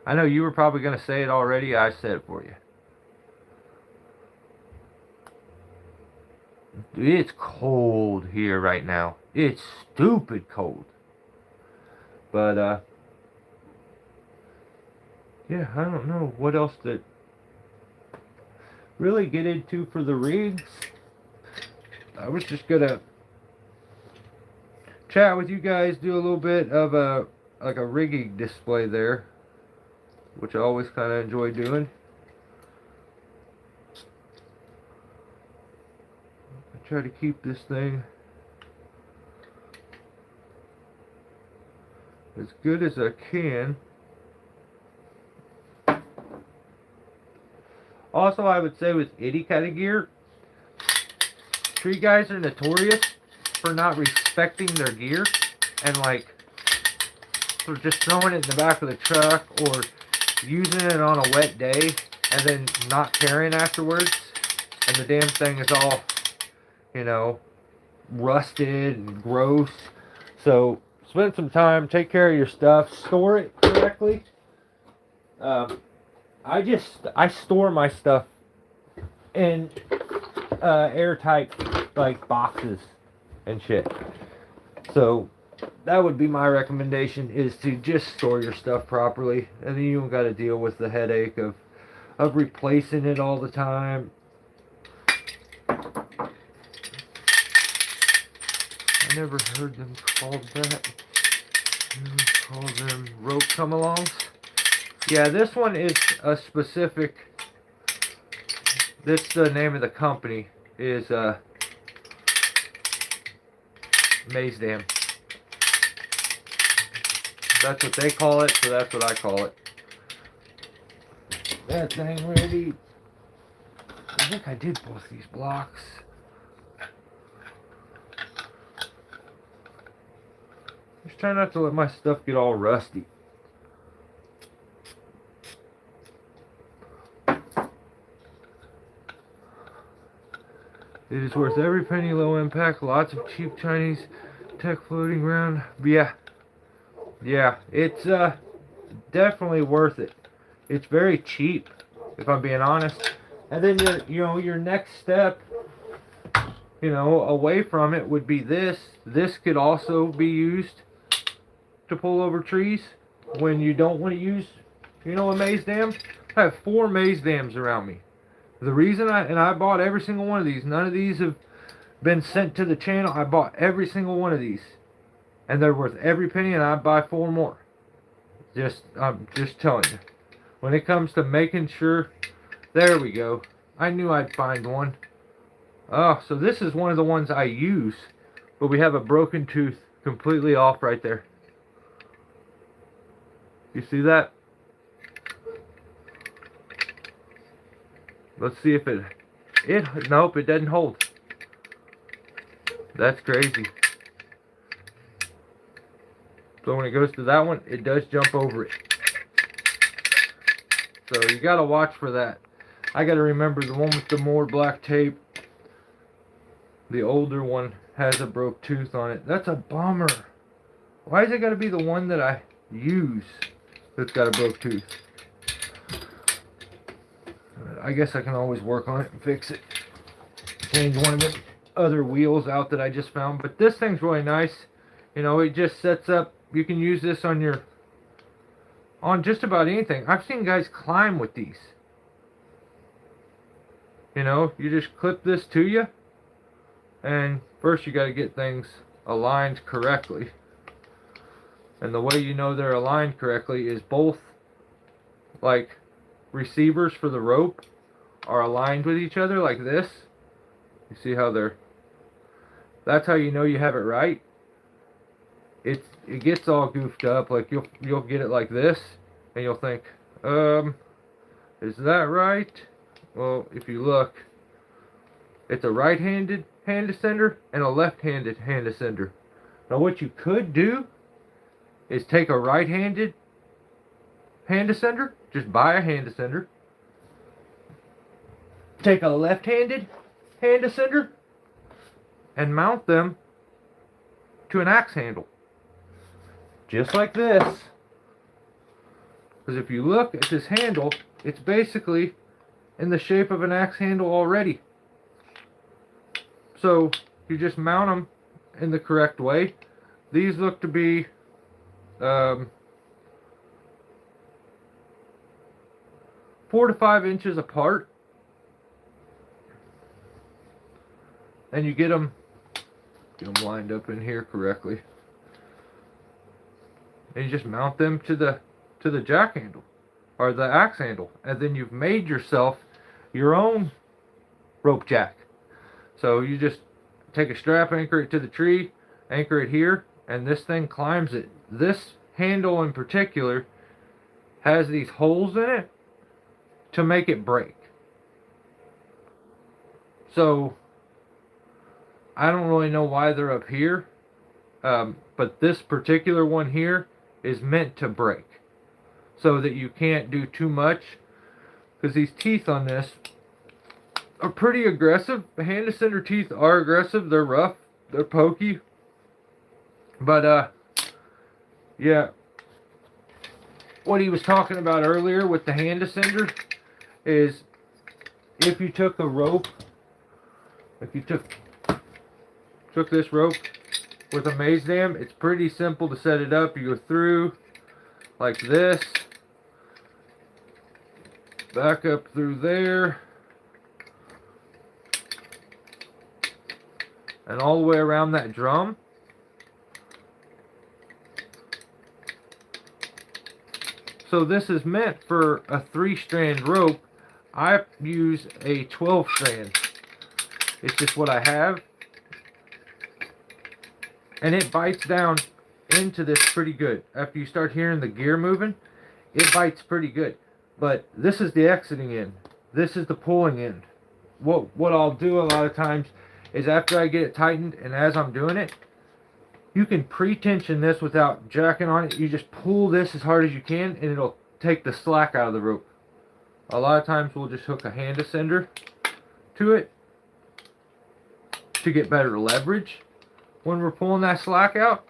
I know you were probably gonna say it already. I said it for you. It's cold here right now. It's stupid cold. But yeah, I don't know what else to really get into for the rigs. I was just gonna chat with you guys, do a little bit of a like a rigging display there, which I always kind of enjoy doing. I try to keep this thing as good as I can. Also, I would say with any kind of gear, tree guys are notorious for not respecting their gear and like for just throwing it in the back of the truck or using it on a wet day and then not caring afterwards, and the damn thing is all, you know, rusted and gross. So spend some time, take care of your stuff, store it correctly. I store my stuff in airtight like boxes and shit. So that would be my recommendation, is to just store your stuff properly, and then you don't got to deal with the headache of replacing it all the time. I never heard them called that. Call them rope come-alongs. Yeah, this one is a specific. This the name of the company is Maze Dam. That's what they call it, so that's what I call it. That thing ready. I think I did both these blocks. Just try not to let my stuff get all rusty. It is worth every penny. Low impact, lots of cheap Chinese tech floating around. Yeah, it's definitely worth it. It's very cheap, if I'm being honest. And then your next step, away from it would be this. This could also be used to pull over trees when you don't want to use, a maze dam. I have 4 maze dams around me. The reason I bought every single one of these. None of these have been sent to the channel. I bought every single one of these, and they're worth every penny. And I'd buy 4 more. I'm just telling you. When it comes to making sure, there we go. I knew I'd find one. Oh, so this is one of the ones I use, but we have a broken tooth completely off right there. You see that? Let's see if nope, it doesn't hold. That's crazy. So when it goes to that one, it does jump over it. So you gotta watch for that. I gotta remember the one with the more black tape. The older one has a broke tooth on it. That's a bummer. Why is it gotta be the one that I use that's got a broke tooth? I guess I can always work on it and fix it. Change one of the other wheels out that I just found. But this thing's really nice. It just sets up. You can use this on just about anything. I've seen guys climb with these. You just clip this to you. And first you got to get things aligned correctly. And the way you know they're aligned correctly is both like receivers for the rope are aligned with each other like this. You see how that's how you know you have it right. It gets all goofed up. Like you'll get it like this and you'll think, is that right? Well, if you look, it's a right-handed hand ascender and a left-handed hand ascender. Now what you could do is take a right-handed hand ascender, just buy a hand ascender, take a left-handed hand ascender, and mount them to an axe handle. Just like this. Because if you look at this handle, it's basically in the shape of an axe handle already. So you just mount them in the correct way. These look to be 4 to 5 inches apart. And you get them lined up in here correctly. And you just mount them to the jack handle or the axe handle, and then you've made yourself your own rope jack. So you just take a strap, anchor it to the tree, anchor it here, and this thing climbs it. This handle in particular has these holes in it to make it break. So I don't really know why they're up here, but this particular one here is meant to break so that you can't do too much, because these teeth on this are pretty aggressive. The hand ascender teeth are aggressive. They're rough, they're pokey, but yeah, what he was talking about earlier with the hand ascender is if you took a rope, if you took this rope with a maze dam, it's pretty simple to set it up. You go through like this, back up through there, and all the way around that drum. So this is meant for a 3-strand rope. I use a 12-strand. It's just what I have. And it bites down into this pretty good. After you start hearing the gear moving, it bites pretty good. But this is the exiting end. This is the pulling end. What I'll do a lot of times is after I get it tightened, and as I'm doing it, you can pre-tension this without jacking on it. You just pull this as hard as you can, and it'll take the slack out of the rope. A lot of times we'll just hook a hand ascender to it to get better leverage when we're pulling that slack out.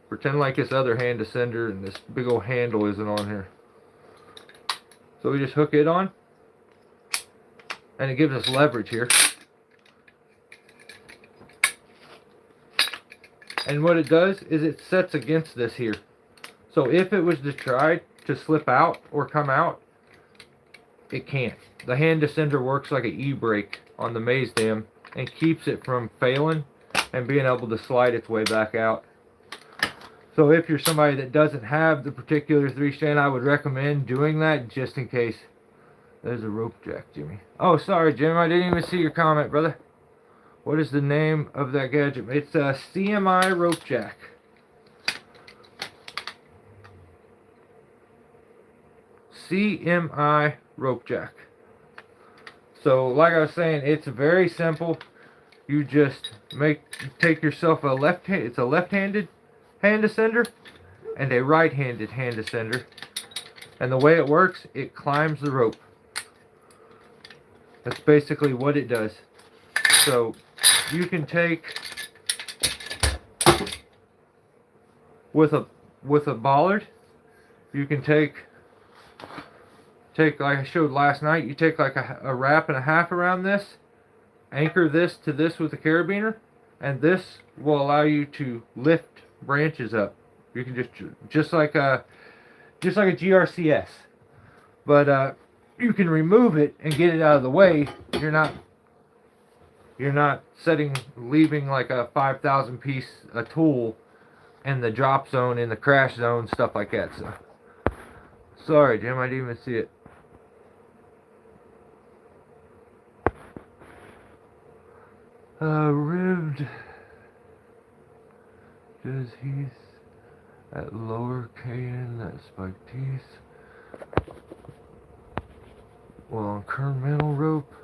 Pretend like this other hand ascender and this big old handle isn't on here. So we just hook it on, and it gives us leverage here. And what it does is it sets against this here. So if it was to try to slip out or come out, it can't. The hand ascender works like an e-brake on the maze dam and keeps it from failing and being able to slide its way back out. So if you're somebody that doesn't have the particular 3-strand, I would recommend doing that just in case. There's a rope jack, Jimmy. Oh, sorry, Jim. I didn't even see your comment, brother. What is the name of that gadget? It's a CMI rope jack. CMI rope jack. So, like I was saying, it's very simple. You just take yourself a it's a left-handed hand ascender and a right-handed hand ascender, and the way it works, it climbs the rope. That's basically what it does. So you can take with a bollard, you can take like I showed last night, you take like a wrap and a half around this, anchor this to this with a carabiner, and this will allow you to lift branches up. You can just like a GRCS, but you can remove it and get it out of the way. You're not leaving like a 5,000 piece a tool in the drop zone, in the crash zone, stuff like that. So sorry, Jim, I didn't even see it. Ribbed. Does he's at lower KN, that spiked teeth. Well, on Kermental rope,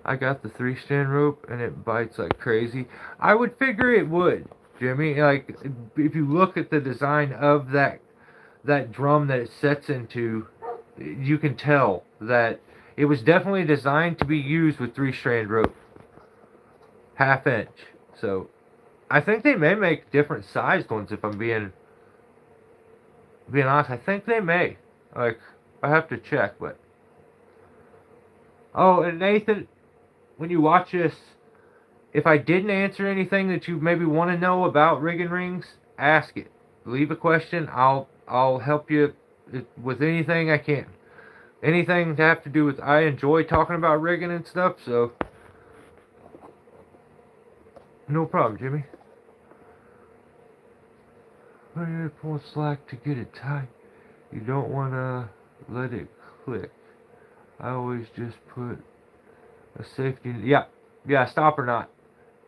I got the 3-strand rope and it bites like crazy. I would figure it would. Jimmy. Like, if you look at the design of that drum that it sets into, you can tell that it was definitely designed to be used with 3-strand rope, 1/2 inch. So I think they may make different sized ones. If I'm being honest, I think they may. Like, I have to check, but oh, and Nathan, when you watch this, if I didn't answer anything that you maybe want to know about rigging rings, ask it. Leave a question. I'll help you with anything I can. Anything to have to do with, I enjoy talking about rigging and stuff, so no problem, Jimmy. When you pull slack to get it tight, you don't want to let it click. I always just put a safety, yeah, stopper knot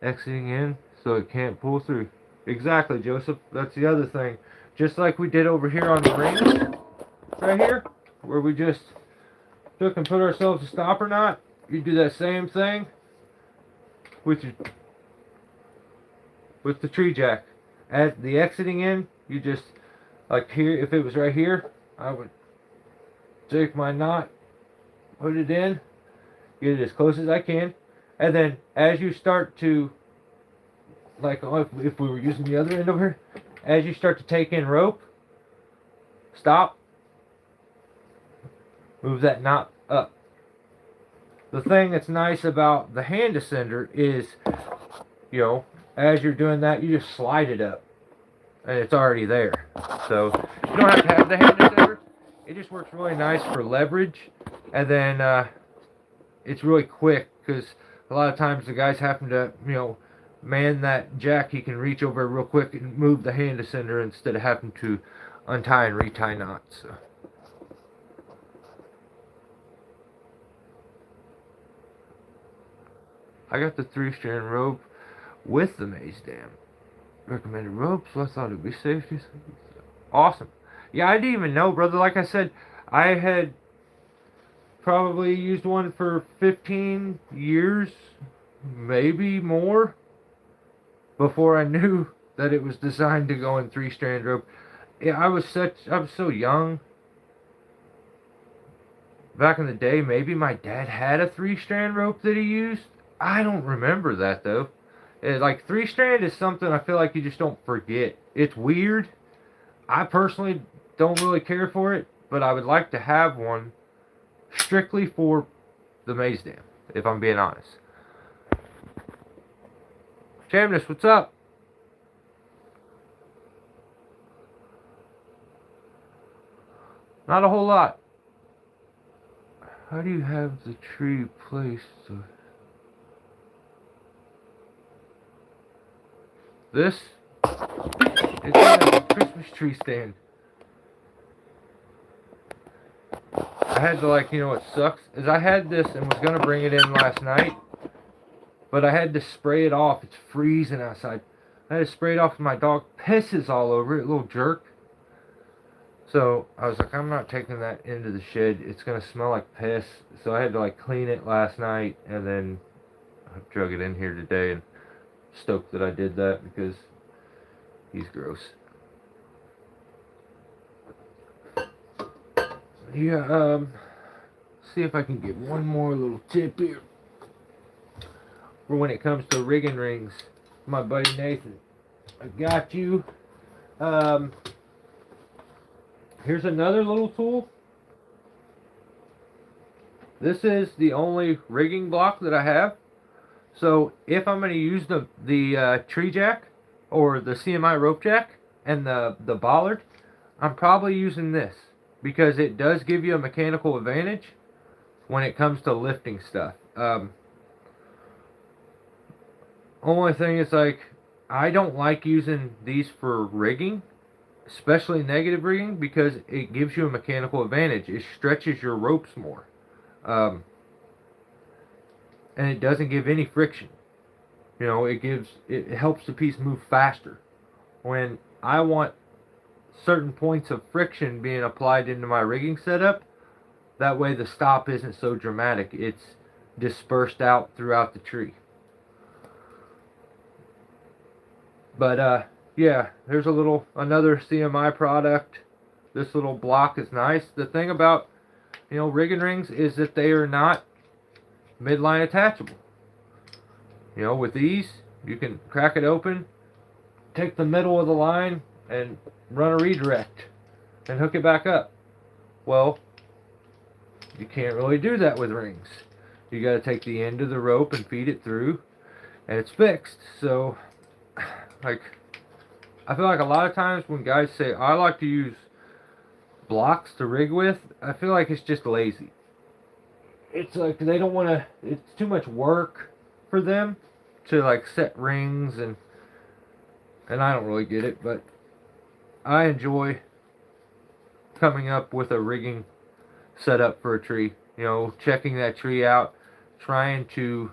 exiting in so it can't pull through. Exactly, Joseph. That's the other thing. Just like we did over here on the rings, right here, where we just took and put ourselves a stopper knot, you do that same thing with the tree jack. At the exiting in, you just, like here, if it was right here, I would take my knot, put it in, get it as close as I can, and then as you start to, like if we were using the other end over here, as you start to take in rope, stop, move that knot up. The thing that's nice about the hand descender is, as you're doing that, you just slide it up, and it's already there. So you don't have to have the hand descender. It just works really nice for leverage, and then it's really quick because a lot of times the guys happen to, man that jack. He can reach over real quick and move the hand descender instead of having to untie and retie knots. So. I got the 3-strand rope with the maze dam. Recommended rope, so I thought it'd be safety. Awesome. Yeah, I didn't even know, brother. Like I said, I had probably used one for 15 years, maybe more, before I knew that it was designed to go in 3-strand rope. Yeah, I was so young. Back in the day, maybe my dad had a 3-strand rope that he used. I don't remember that though. Like 3-strand is something I feel like you just don't forget. It's weird. I personally don't really care for it, but I would like to have one strictly for the maze dam, if I'm being honest. Chamnus, what's up? Not a whole lot. How do you have the tree placed? This is a Christmas tree stand. I had to, what sucks is I had this and was gonna bring it in last night, but I had to spray it off. It's freezing outside. I had to spray it off and my dog pisses all over it, little jerk. So I was like, I'm not taking that into the shed. It's gonna smell like piss. So I had to clean it last night, and then I drug it in here today, and stoked that I did that because he's gross. Yeah, see if I can get one more little tip here for when it comes to rigging rings. My buddy Nathan, I got you. Here's another little tool. This is the only rigging block that I have. So if I'm going to use the tree jack or the CMI rope jack and the bollard, I'm probably using this because it does give you a mechanical advantage when it comes to lifting stuff. Only thing is, I don't like using these for rigging, especially negative rigging, because it gives you a mechanical advantage. It stretches your ropes more. And it doesn't give any friction. It helps the piece move faster. When I want certain points of friction being applied into my rigging setup, that way the stop isn't so dramatic. It's dispersed out throughout the tree. But yeah, there's another CMI product. This little block is nice. The thing about, rigging rings is that they are not midline attachable. With these, you can crack it open, take the middle of the line, and run a redirect, and hook it back up. Well, you can't really do that with rings. You got to take the end of the rope and feed it through, and it's fixed. So, like, I feel like a lot of times when guys say, I like to use blocks to rig with, I feel like it's just lazy. It's like they don't want to, it's too much work for them to like set rings, and I don't really get it, but I enjoy coming up with a rigging setup for a tree. Checking that tree out, trying to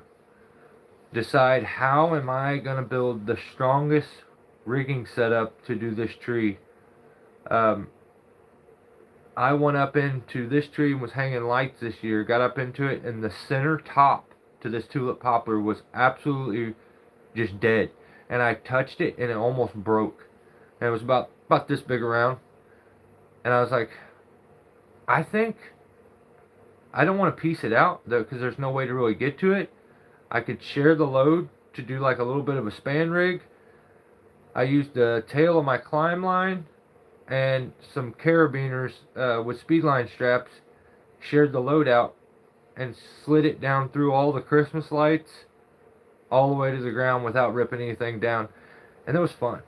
decide how am I going to build the strongest rigging setup to do this tree. I went up into this tree and was hanging lights this year, got up into it, and the center top to this tulip poplar was absolutely just dead. And I touched it and it almost broke. And it was about this big around. And I was like, I think I don't want to piece it out though, because there's no way to really get to it. I could share the load to do like a little bit of a span rig. I used the tail of my climb line and some carabiners with speed line straps, shared the load out and slid it down through all the Christmas lights all the way to the ground without ripping anything down. And it was fun,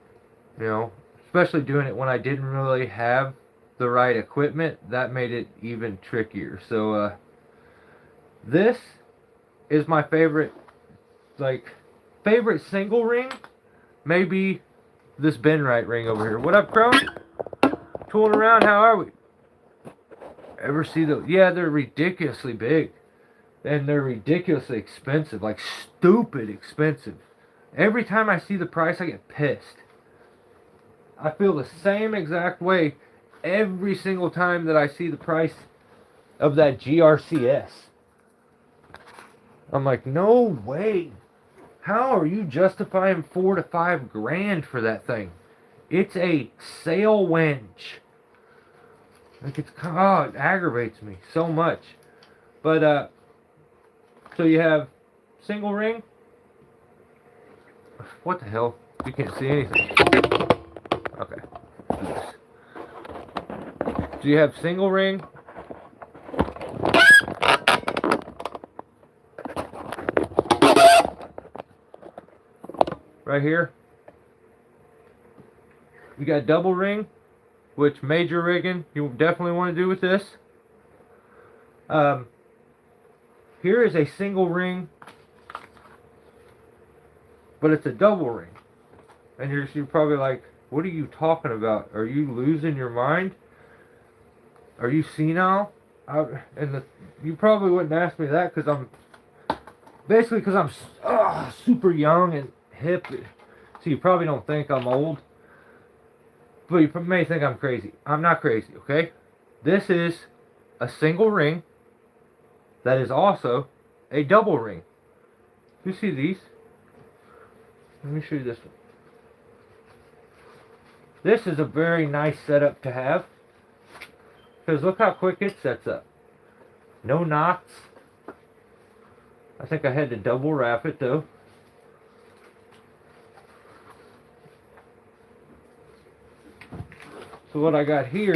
especially doing it when I didn't really have the right equipment. That made it even trickier. So this is my favorite single ring. Maybe this Ben Wright ring over here. What up, Crow? Tooling around, how are we? Ever see those? Yeah, they're ridiculously big. And they're ridiculously expensive. Like, stupid expensive. Every time I see the price, I get pissed. I feel the same exact way every single time that I see the price of that GRCS. I'm like, no way. How are you justifying $4 to $5 grand for that thing? It's a sail winch. Like, it aggravates me so much. But so you have single ring. What the hell? You can't see anything. Okay. So you have single ring. Right here. You got double ring, which major rigging you definitely want to do with this. Here is a single ring, but it's a double ring. And you're probably like, what are you talking about? Are you losing your mind? Are you senile? You probably wouldn't ask me that because I'm super young and hip. So you probably don't think I'm old. But you may think I'm crazy. I'm not crazy, okay? This is a single ring that is also a double ring. You see these? Let me show you this one. This is a very nice setup to have. Because look how quick it sets up. No knots. I think I had to double wrap it though. So what I got here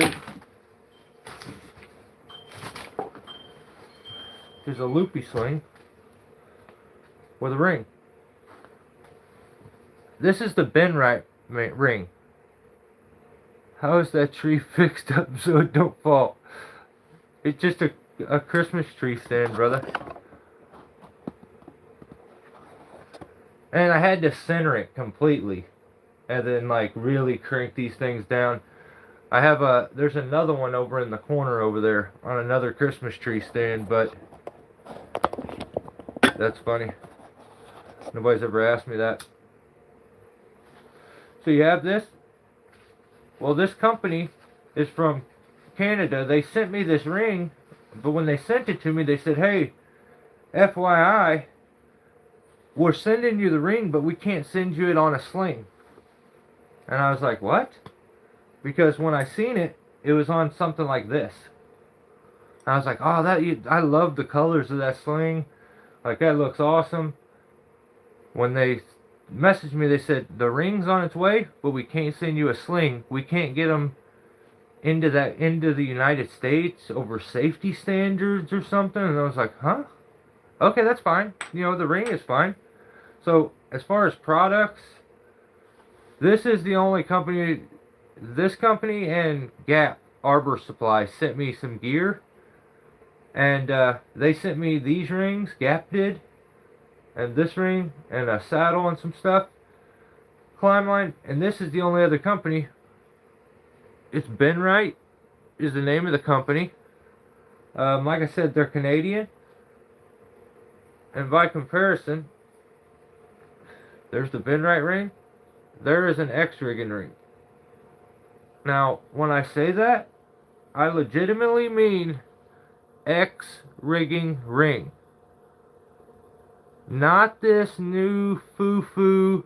is a loopy sling with a ring. This is the Ben Wright ring. How is that tree fixed up so it don't fall? It's just a Christmas tree stand, brother. And I had to center it completely and then like really crank these things down. There's another one over in the corner over there on another Christmas tree stand, but that's funny. Nobody's ever asked me that. So you have this. Well, this company is from Canada. They sent me this ring, but when they sent it to me, they said, hey, FYI, we're sending you the ring, but we can't send you it on a sling. And I was like, what? Because when I seen it, it was on something like this. I was like, oh, I love the colors of that sling. Like, that looks awesome. When they messaged me, they said, the ring's on its way, but we can't send you a sling. We can't get them into the United States over safety standards or something. And I was like, huh? Okay, that's fine. You know, the ring is fine. So, as far as products, this is the only company, this company and Gap Arbor Supply sent me some gear. And they sent me these rings, Gap did, and this ring, and a saddle and some stuff. Climbline, and this is the only other company. It's Benright is the name of the company. Like I said, they're Canadian. And by comparison, there's the Benright ring. There is an X-rigging ring. Now, when I say that, I legitimately mean X-rigging ring. Not this new foo-foo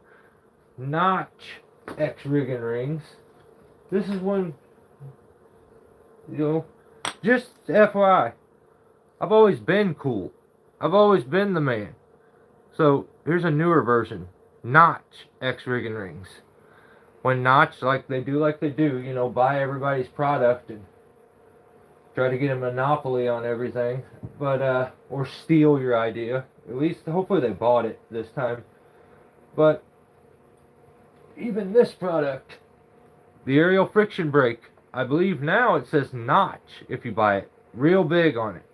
notch X-rigging rings. This is one, you know, just FYI, I've always been cool. I've always been the man. So, here's a newer version. Notch X-rigging rings. When Notch, like they do, you know, buy everybody's product and try to get a monopoly on everything, but or steal your idea. At least, hopefully they bought it this time. But even this product, the aerial friction brake, I believe now it says Notch if you buy it. Real big on it.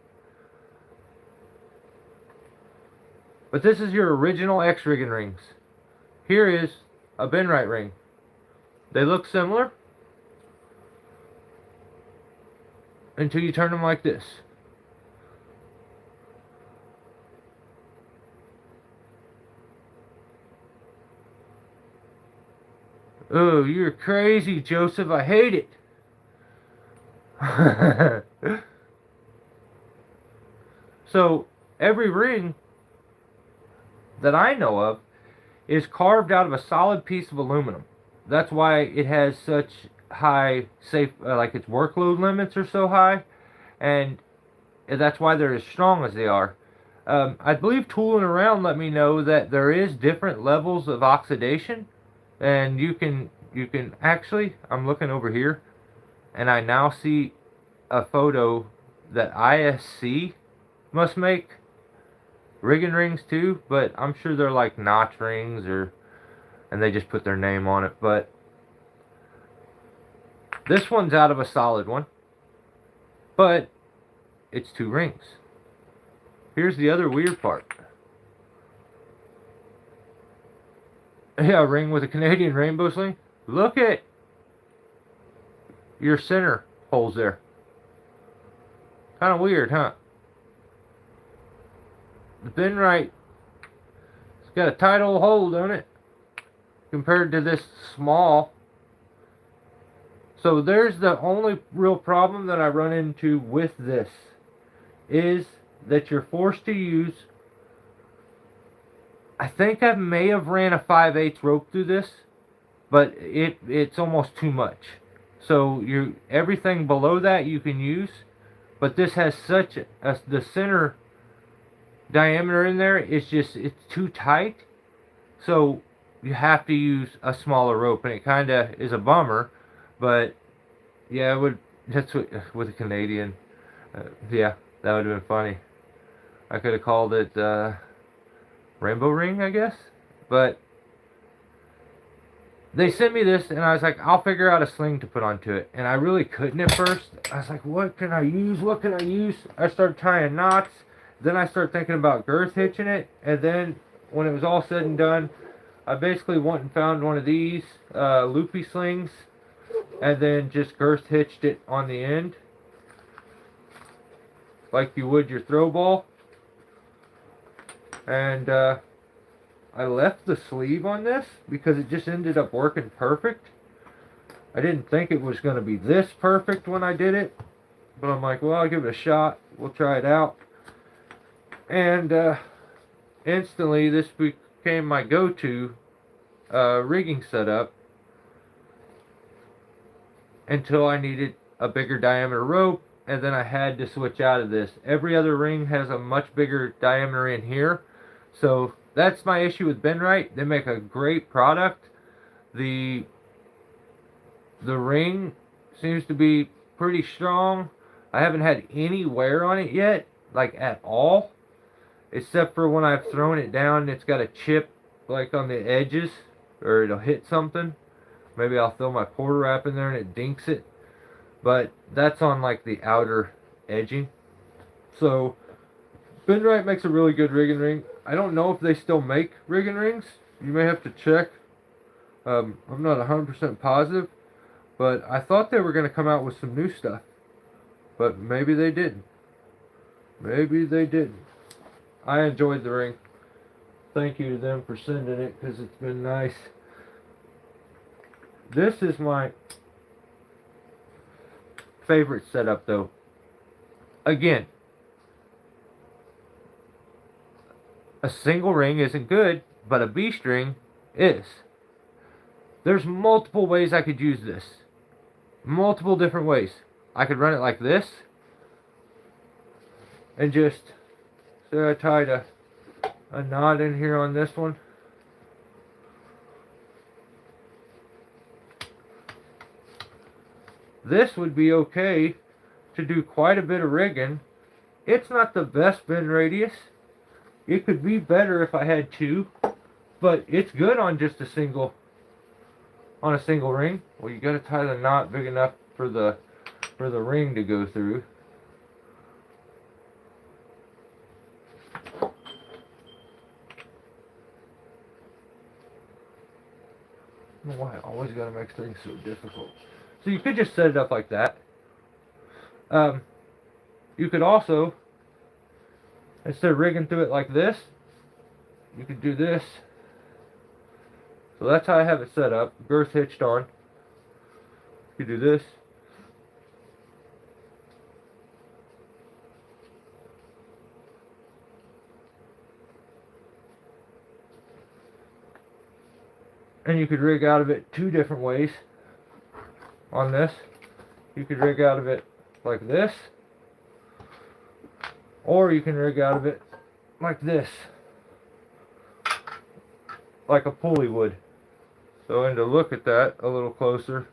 But this is your original X-rigging rings. Here is a Benright ring. They look similar until you turn them like this. Oh, you're crazy, Joseph. I hate it. So, every ring that I know of is carved out of a solid piece of aluminum. That's why it has such high like its workload limits are so high, and that's why they're as strong as they are. I believe Tooling Around let me know that there is different levels of oxidation, and you can actually, I'm looking over here, and I now see a photo that ISC must make rigging rings too, but I'm sure they're like notch rings and they just put their name on it. But this one's out of a solid one, but it's 2 rings. Here's the other weird part. Yeah, a ring with a Canadian rainbow sling. Look at your center holes there. Kind of weird, huh? The Benright, it's got a tight old hole, don't it? Compared to this small. So there's the only real problem that I run into with this, is that you're forced to use, I think I may have ran a 5/8 rope through this, but it's almost too much. So everything below that you can use, but this has such the center diameter in there is just, it's too tight. So you have to use a smaller rope, and it kind of is a bummer. But yeah, that's what, with a Canadian, yeah, that would have been funny. I could have called it Rainbow Ring, I guess. But they sent me this, and I was like, I'll figure out a sling to put onto it. And I really couldn't at first. I was like, what can I use? What can I use? I started tying knots. Then I started thinking about girth hitching it. And then when it was all said and done, I basically went and found one of these loopy slings, and then just girth hitched it on the end, like you would your throw ball. And I left the sleeve on this because it just ended up working perfect. I didn't think it was going to be this perfect when I did it, but I'm like, well, I'll give it a shot. We'll try it out. And instantly this became my go-to rigging setup. until I needed a bigger diameter rope, and then I had to switch out of this. Every other ring has a much bigger diameter in here, so that's my issue with Benrite. They make a great product. The ring seems to be pretty strong. I haven't had any wear on it yet, like at all, except for when I've thrown it down, it's got a chip like on the edges, or it'll hit something. Maybe I'll throw my porter wrap in there and it dinks it, but that's on like the outer edging. So Benrite makes a really good rigging ring. I don't know if they still make rigging rings. You may have to check. I'm not 100% positive, but I thought they were going to come out with some new stuff, but maybe they didn't. Maybe they didn't. I enjoyed the ring. Thank you to them for sending it, because it's been nice. This is my favorite setup though. Again, a single ring isn't good, but a B-string is. There's multiple ways I could use this. Multiple different ways. I could run it like this, and just, so I tied a knot in here on this one. This would be okay to do quite a bit of rigging. It's not the best bend radius. It could be better if I had two, but it's good on just a single ring. Well, you got to tie the knot big enough for the ring to go through. I don't know why I always got to make things so difficult. So you could just set it up like that. You could also, instead of rigging through it like this, you could do this. So that's how I have it set up. Girth hitched on. You do this. And you could rig out of it two different ways. On this, you could rig out of it like this, or you can rig out of it like this, like a pulley would. So, and to look at that a little closer,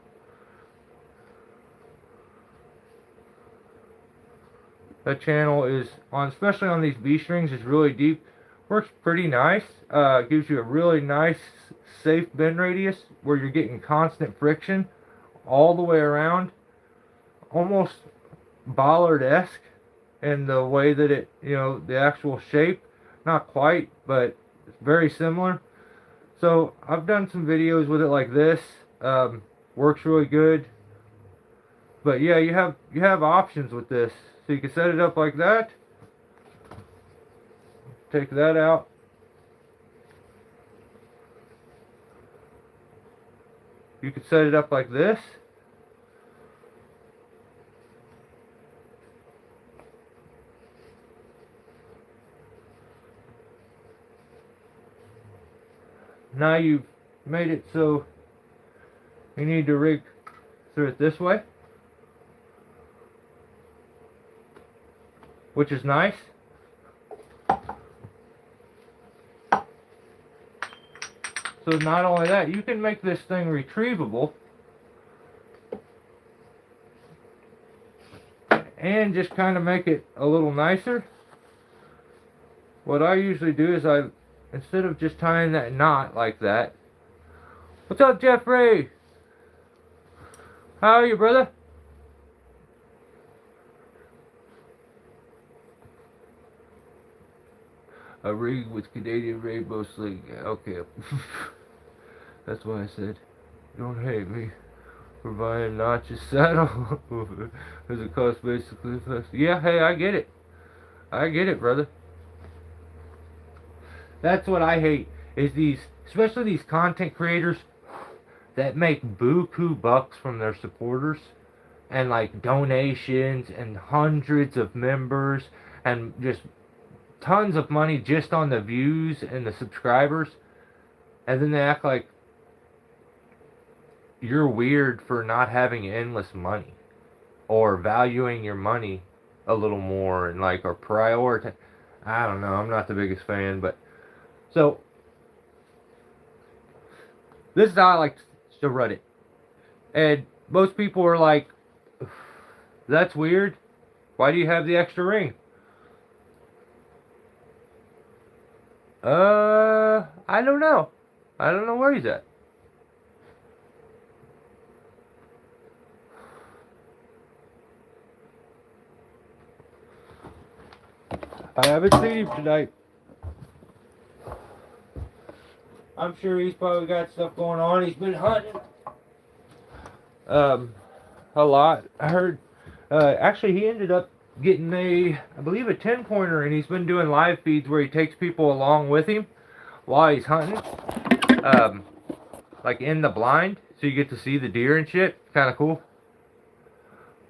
that channel is on, especially on these B strings, is really deep. Works pretty nice. Gives you a really nice, safe bend radius where you're getting constant friction all the way around, almost bollard-esque in the way that it, the actual shape, not quite, but it's very similar. So I've done some videos with it like this. Works really good. But yeah, you have options with this. So you can set it up like that. Take that out. You could set it up like this. Now you've made it so you need to rig through it this way, which is nice. So not only that, you can make this thing retrievable and just kind of make it a little nicer. What I usually do is instead of just tying that knot like that. What's up, Jeffrey? How are you, brother? A rig with Canadian rainbow sling. Okay. That's why I said, don't hate me for buying Notch's saddle. Because it costs basically less. Yeah, hey, I get it. I get it, brother. That's what I hate, is these, especially these content creators that make buku bucks from their supporters and like donations and hundreds of members and just tons of money just on the views and the subscribers, and then they act like you're weird for not having endless money or valuing your money a little more and like or prioritize. I don't know. I'm not the biggest fan, but so this is how I like to run it. And most people are like, "That's weird. Why do you have the extra ring?" I don't know. I don't know where he's at. I haven't seen him tonight. I'm sure he's probably got stuff going on. He's been hunting. A lot. I heard. Actually, he ended up getting I believe, a 10-pointer, and he's been doing live feeds where he takes people along with him while he's hunting. Like in the blind, so you get to see the deer and shit. Kind of cool.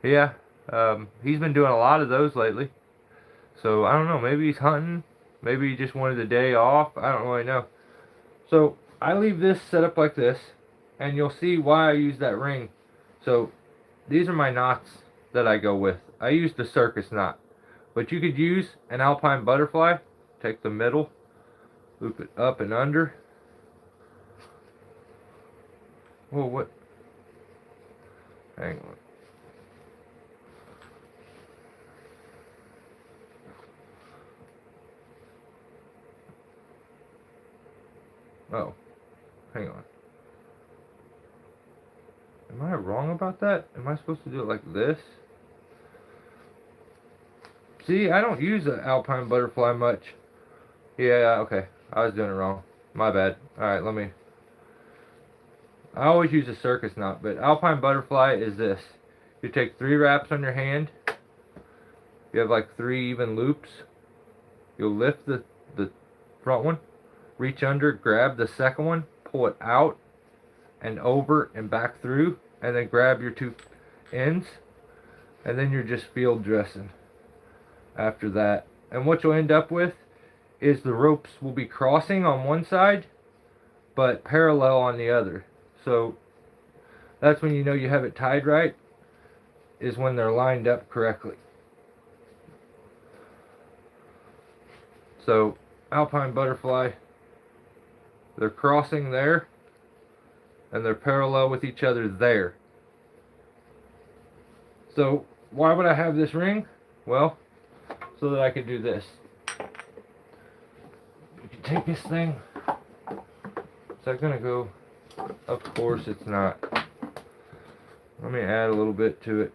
Yeah. He's been doing a lot of those lately. So I don't know. Maybe he's hunting. Maybe he just wanted a day off. I don't really know. So I leave this set up like this, and you'll see why I use that ring. So these are my knots that I go with. I use the circus knot, but you could use an alpine butterfly. Take the middle, loop it up and under. Whoa, what? Hang on. Oh, hang on. Am I wrong about that? Am I supposed to do it like this? See, I don't use an alpine butterfly much. Yeah, okay. I was doing it wrong. My bad. Alright, I always use a circus knot, but alpine butterfly is this. You take 3 wraps on your hand. You have like 3 even loops. You'll lift the front one, reach under, grab the second one, pull it out and over and back through, and then grab your 2 ends, and then you're just field dressing after that. And what you'll end up with is the ropes will be crossing on one side but parallel on the other. So that's when you know you have it tied right, is when they're lined up correctly. So alpine butterfly, they're crossing there and they're parallel with each other there. So why would I have this ring? Well, so that I could do this. You can take this thing. Is that gonna go? Of course it's not. Let me add a little bit to it.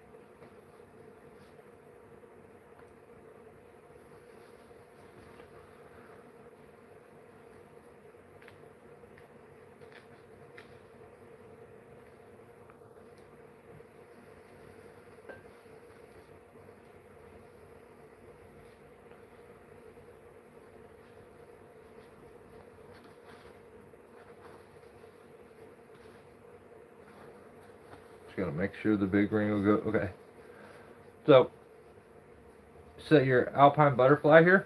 Just gotta make sure the big ring will go. Okay. So set your alpine butterfly here.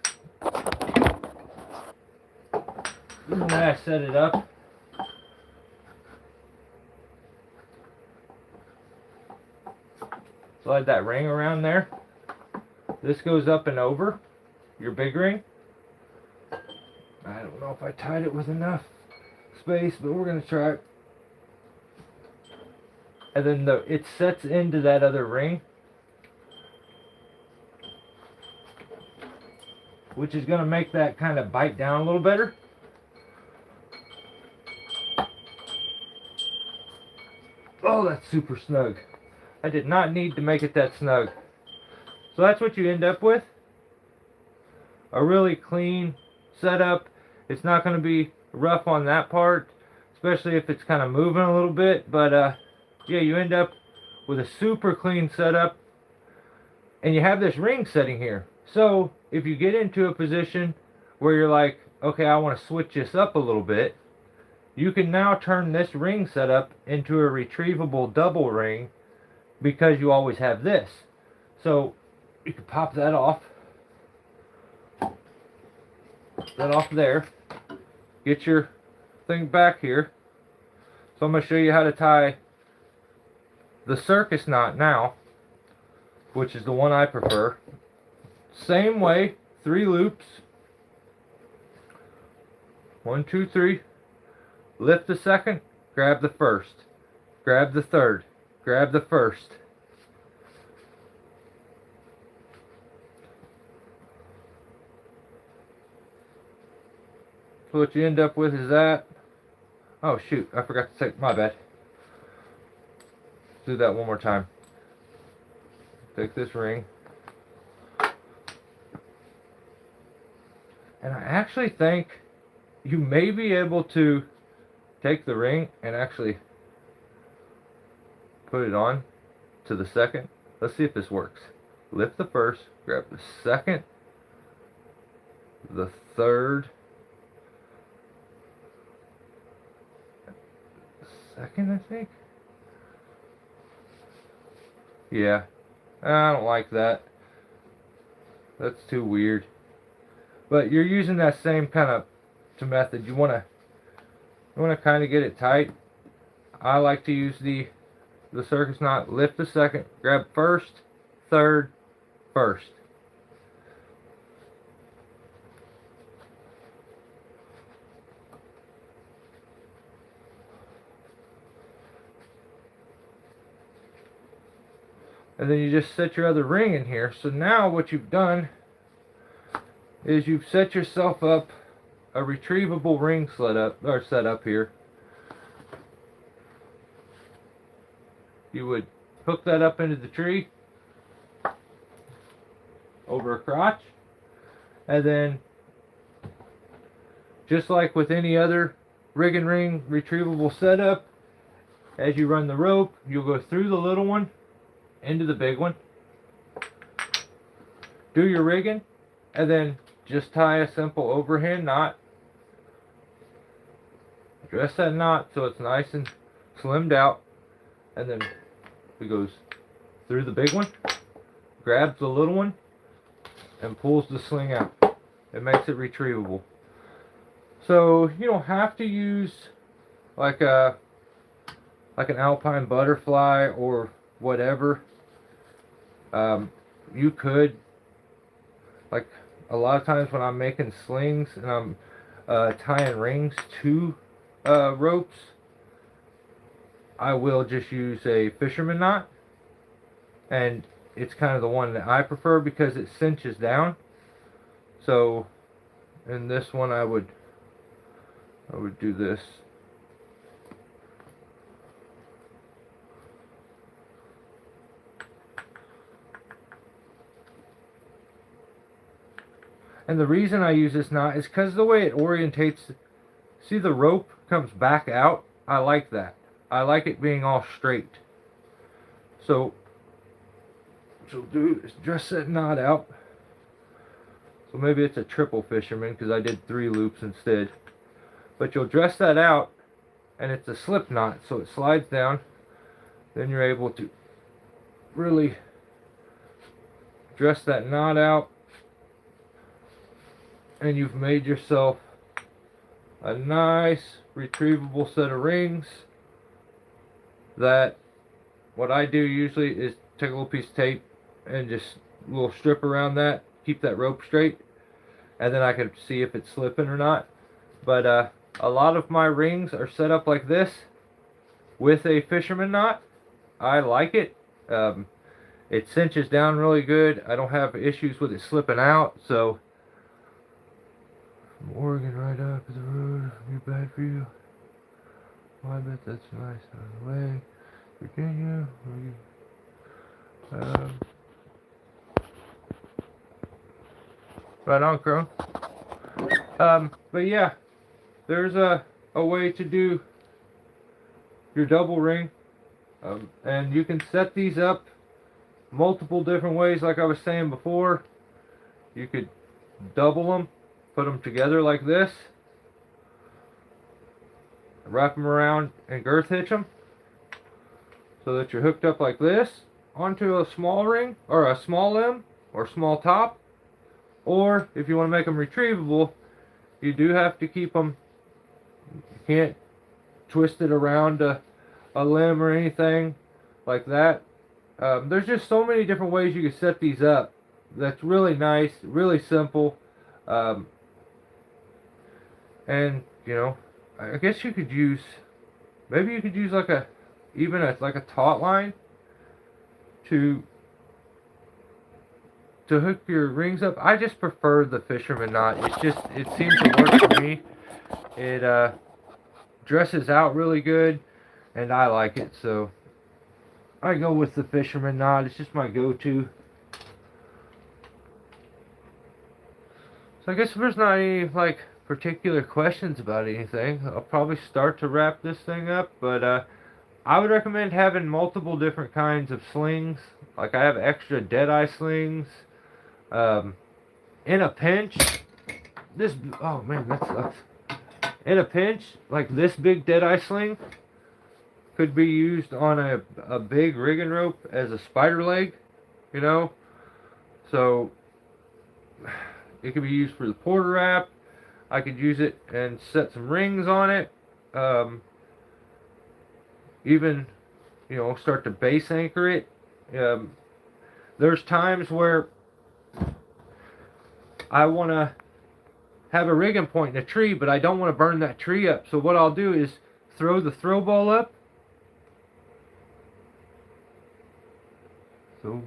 And then I set it up. Slide that ring around there. This goes up and over your big ring. I don't know if I tied it with enough space, but we're gonna try it. And then it sets into that other ring, which is gonna make that kind of bite down a little better. Oh, that's super snug. I did not need to make it that snug. So that's what you end up with. A really clean setup. It's not going to be rough on that part, especially if it's kind of moving a little bit. But yeah, you end up with a super clean setup. And you have this ring setting here. So if you get into a position where you're like, okay, I want to switch this up a little bit, you can now turn this ring setup into a retrievable double ring because you always have this. So you can pop that off. That off there. Get your thing back here. So I'm going to show you how to tie the circus knot now, which is the one I prefer. Same way, 3 loops. 1, 2, 3. Lift the second, grab the first, grab the third, grab the first. So what you end up with is that. Oh shoot, I forgot to take, my bad. Do that one more time. Take this ring. And I actually think you may be able to take the ring and actually put it on to the second. Let's see if this works. Lift the first, grab the second, the third, second, I think. Yeah, I don't like that. That's too weird. But you're using that same kind of method. You want to kind of get it tight. I like to use the circus knot. Lift the second, grab first, third, first. And then you just set your other ring in here. So now what you've done is you've set yourself up a retrievable ring set up here. You would hook that up into the tree over a crotch, and then just like with any other rig and ring retrievable setup, as you run the rope, you'll go through the little one into the big one, do your rigging, and then just tie a simple overhand knot. Dress that knot so it's nice and slimmed out, and then it goes through the big one, grabs the little one, and pulls the sling out. It makes it retrievable. So you don't have to use like an alpine butterfly or whatever. You could, like a lot of times when I'm making slings and I'm tying rings to ropes, I will just use a fisherman knot, and it's kind of the one that I prefer because it cinches down. So in this one I would do this. And the reason I use this knot is because the way it orientates, see the rope comes back out? I like that. I like it being all straight. So what you'll do is dress that knot out. So maybe it's a triple fisherman because I did 3 loops instead. But you'll dress that out, and it's a slip knot, so it slides down. Then you're able to really dress that knot out, and you've made yourself a nice retrievable set of rings. That what I do usually is take a little piece of tape and just a little strip around that, keep that rope straight, and then I can see if it's slipping or not. But a lot of my rings are set up like this with a fisherman knot. I like it. It cinches down really good. I don't have issues with it slipping out. So from Oregon right up the road, be bad for you. Well, I bet that's nice on the way. Virginia. Right on, Crow. But yeah, there's a way to do your double ring, and you can set these up multiple different ways. Like I was saying before, you could double them, put them together like this, wrap them around and girth hitch them so that you're hooked up like this onto a small ring or a small limb or small top. Or if you want to make them retrievable, you do have to keep them, you can't twist it around a limb or anything. like that. There's just so many different ways you can set these up. That's really nice, really simple. Um, and, you know, I guess you could use, maybe you could use like a, even a, like a taut line to hook your rings up. I just prefer the fisherman knot. It's just, it seems to work for me. It dresses out really good, and I like it, so I go with the fisherman knot. It's just my go-to. So I guess if there's not any like particular questions about anything, I'll probably start to wrap this thing up. But I would recommend having multiple different kinds of slings. Like I have extra deadeye slings. In a pinch, this, oh man, that sucks. In a pinch, like this big deadeye sling could be used on a big rigging rope as a spider leg, you know. So it could be used for the porter wrap. I could use it and set some rings on it. Even, you know, start to base anchor it. There's times where I want to have a rigging point in a tree, but I don't want to burn that tree up. So what I'll do is throw the throw ball up. So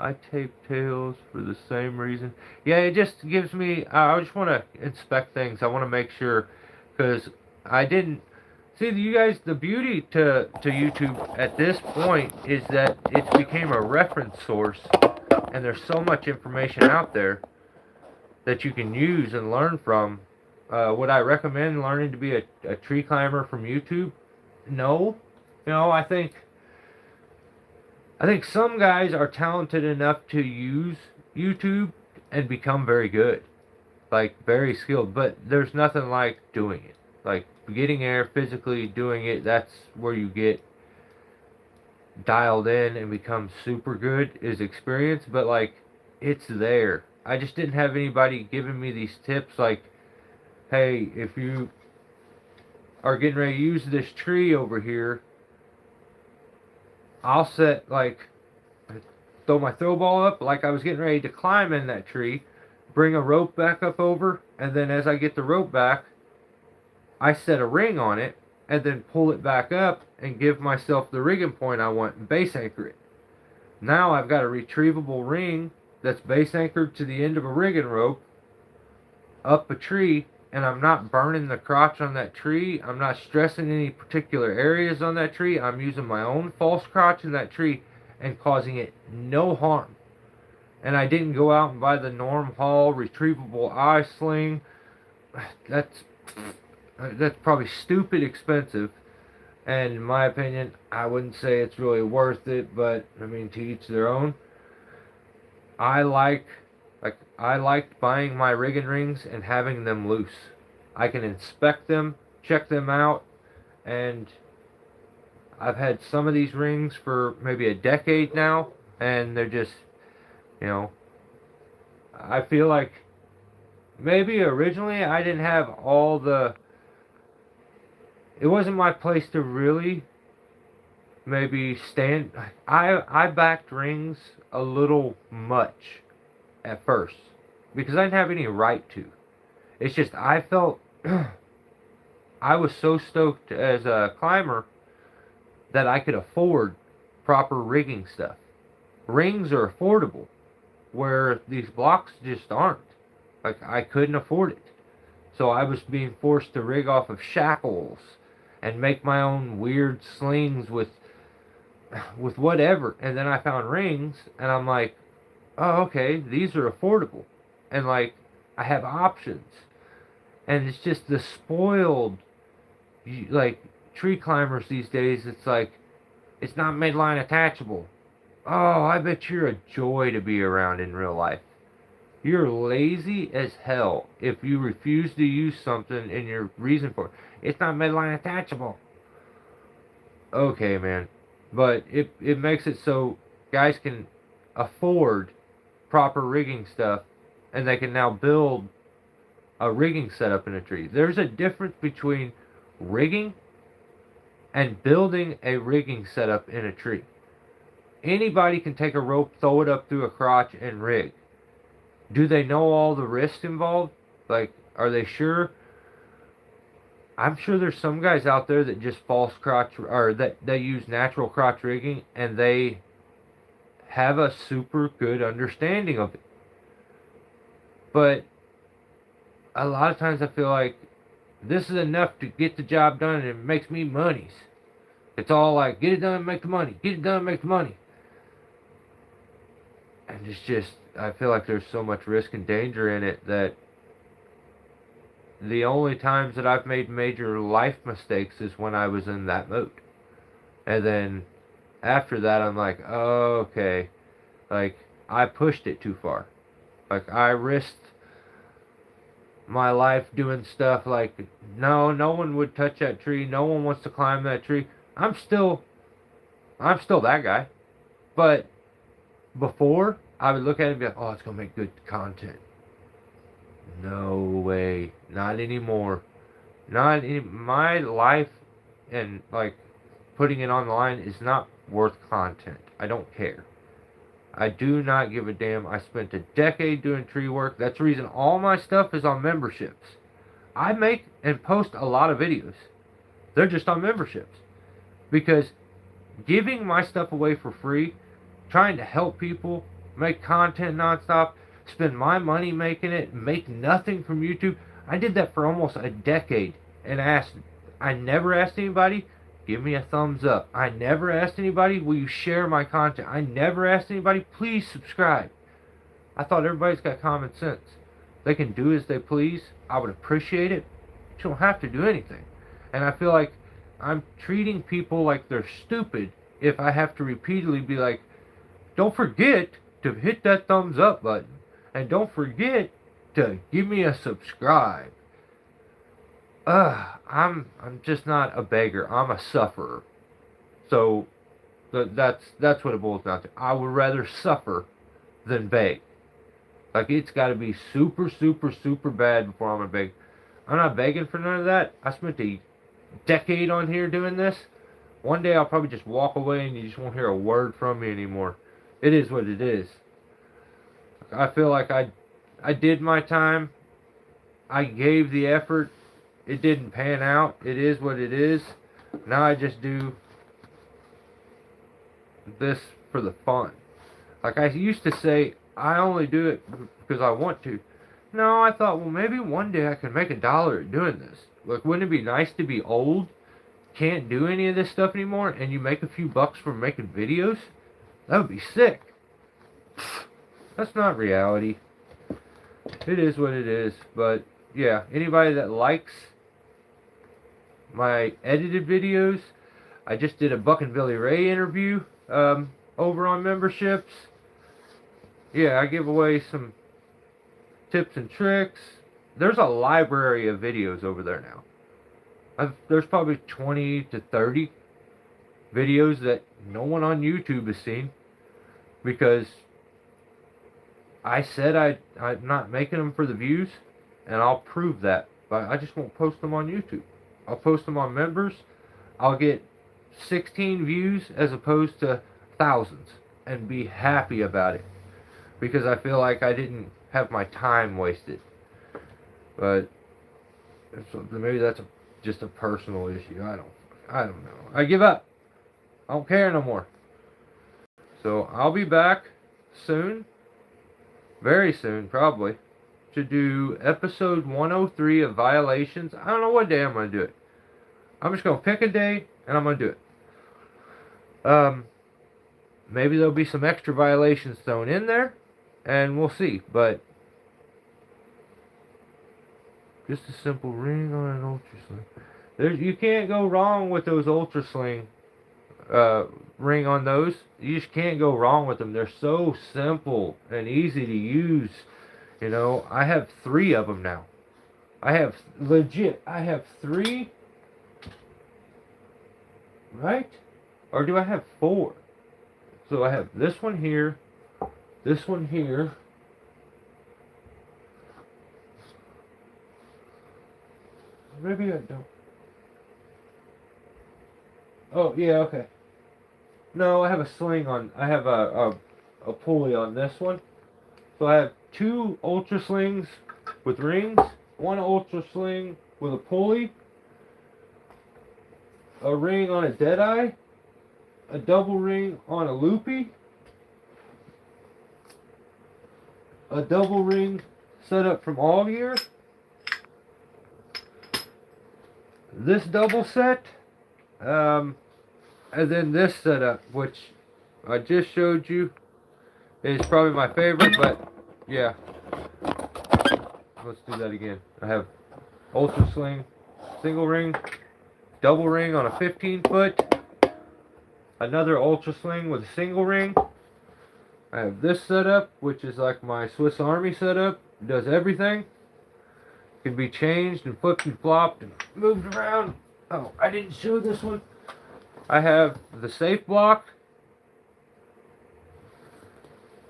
I tape tails for the same reason. Yeah, it just gives me, I just want to inspect things. I want to make sure, because I didn't, see, you guys, the beauty to YouTube at this point is that it's became a reference source, and there's so much information out there that you can use and learn from. Would I recommend learning to be a tree climber from YouTube? No. You know, I think some guys are talented enough to use YouTube and become very good, like very skilled, but there's nothing like doing it. Like getting there, physically doing it, that's where you get dialed in and become super good, is experience. But like, it's there. I just didn't have anybody giving me these tips like, hey, if you are getting ready to use this tree over here, I'll set, like, throw my throw ball up like I was getting ready to climb in that tree, bring a rope back up over, and then as I get the rope back, I set a ring on it, and then pull it back up and give myself the rigging point I want and base anchor it. Now I've got a retrievable ring that's base anchored to the end of a rigging rope up a tree, and I'm not burning the crotch on that tree. I'm not stressing any particular areas on that tree. I'm using my own false crotch in that tree and causing it no harm. And I didn't go out and buy the Norm Hall retrievable eye sling. That's probably stupid expensive. And in my opinion, I wouldn't say it's really worth it, but I mean, to each their own. I liked buying my rigging rings and having them loose. I can inspect them, check them out, and I've had some of these rings for maybe a decade now, and they're just, you know, I feel like maybe originally I didn't have all the, it wasn't my place to really maybe stand, I backed rings a little much at first, because I didn't have any right to. It's just, I felt, I was so stoked as a climber that I could afford proper rigging stuff. Rings are affordable, where these blocks just aren't. Like, I couldn't afford it. So I was being forced to rig off of shackles and make my own weird slings with whatever. And then I found rings, and I'm like, oh, okay, these are affordable. And like, I have options. And it's just the spoiled, like, tree climbers these days. It's like, it's not midline attachable. Oh, I bet you're a joy to be around in real life. You're lazy as hell if you refuse to use something and your reason for it. It's not midline attachable. Okay, man. But it makes it so guys can afford proper rigging stuff, and they can now build a rigging setup in a tree. There's a difference between rigging and building a rigging setup in a tree. Anybody can take a rope, throw it up through a crotch, and rig. Do they know all the risks involved? Like, are they sure? I'm sure there's some guys out there that just false crotch, or that they use natural crotch rigging, and they have a super good understanding of it. But a lot of times I feel like this is enough to get the job done and it makes me monies. It's all like, get it done, make the money. Get it done, make the money. And it's just, I feel like there's so much risk and danger in it that the only times that I've made major life mistakes is when I was in that mode. And then after that, I'm like, oh, okay. Like, I pushed it too far. Like, I risked my life doing stuff like, no one would touch that tree. No one wants to climb that tree. I'm still that guy. But before, I would look at it and be like, oh, it's going to make good content. No way. Not anymore. My life and, like, putting it on the line is not worth content. I don't care. I do not give a damn. I spent a decade doing tree work. That's the reason all my stuff is on memberships. I make and post a lot of videos. They're just on memberships. Because giving my stuff away for free, trying to help people, make content nonstop, spend my money making it, make nothing from YouTube. I did that for almost a decade and I never asked anybody, give me a thumbs up. I never asked anybody, will you share my content? I never asked anybody, please subscribe. I thought everybody's got common sense. They can do as they please. I would appreciate it. You don't have to do anything. And I feel like I'm treating people like they're stupid if I have to repeatedly be like, don't forget to hit that thumbs up button. And don't forget to give me a subscribe. I'm just not a beggar. I'm a sufferer. So that's what it boils down to. I would rather suffer than beg. Like, it's got to be super, super, super bad before I'm going to beg. I'm not begging for none of that. I spent a decade on here doing this. One day I'll probably just walk away and you just won't hear a word from me anymore. It is what it is. I feel like I did my time. I gave the effort. It didn't pan out. It is what it is. Now I just do this for the fun. Like I used to say, I only do it because I want to. No, I thought, well, maybe one day I can make $1 at doing this. Like, wouldn't it be nice to be old, can't do any of this stuff anymore, and you make a few bucks from making videos? That would be sick. That's not reality. It is what it is. But, yeah, anybody that likes my edited videos, I just did a Buck and Billy Ray interview over on memberships. Yeah, I give away some tips and tricks. There's a library of videos over there now. There's probably 20 to 30 videos that no one on YouTube has seen because I said I'm not making them for the views, and I'll prove that. But I just won't post them on YouTube. I'll post them on members. I'll get 16 views as opposed to thousands and be happy about it because I feel like I didn't have my time wasted. But maybe that's just a personal issue. I don't know. I give up. I don't care no more. So I'll be back soon, very soon probably, to do episode 103 of Violations. I don't know what day I'm going to do it. I'm just going to pick a day and I'm going to do it. Maybe there'll be some extra violations thrown in there, and we'll see. But just a simple ring on an Ultra Sling. You can't go wrong with those Ultra Sling ring on those. You just can't go wrong with them. They're so simple and easy to use. You know, I have 3 of them now. I have 3. Right? Or do I have 4? So I have this one here, maybe I don't. Oh, yeah, okay. No, I have a sling on, I have a pulley on this one. So I have 2 ultra slings with rings, 1 ultra sling with a pulley, a ring on a deadeye, a double ring on a loopy, a double ring setup from All Gear, this double set, and then this setup, which I just showed you, is probably my favorite, but yeah, let's do that again. I have ultra sling, single ring, double ring on a 15-foot, another ultra sling with a single ring. I have this setup, which is like my Swiss Army setup. It does everything. Can be changed and flipped and flopped and moved around. Oh, I didn't show this one. I have the safe block.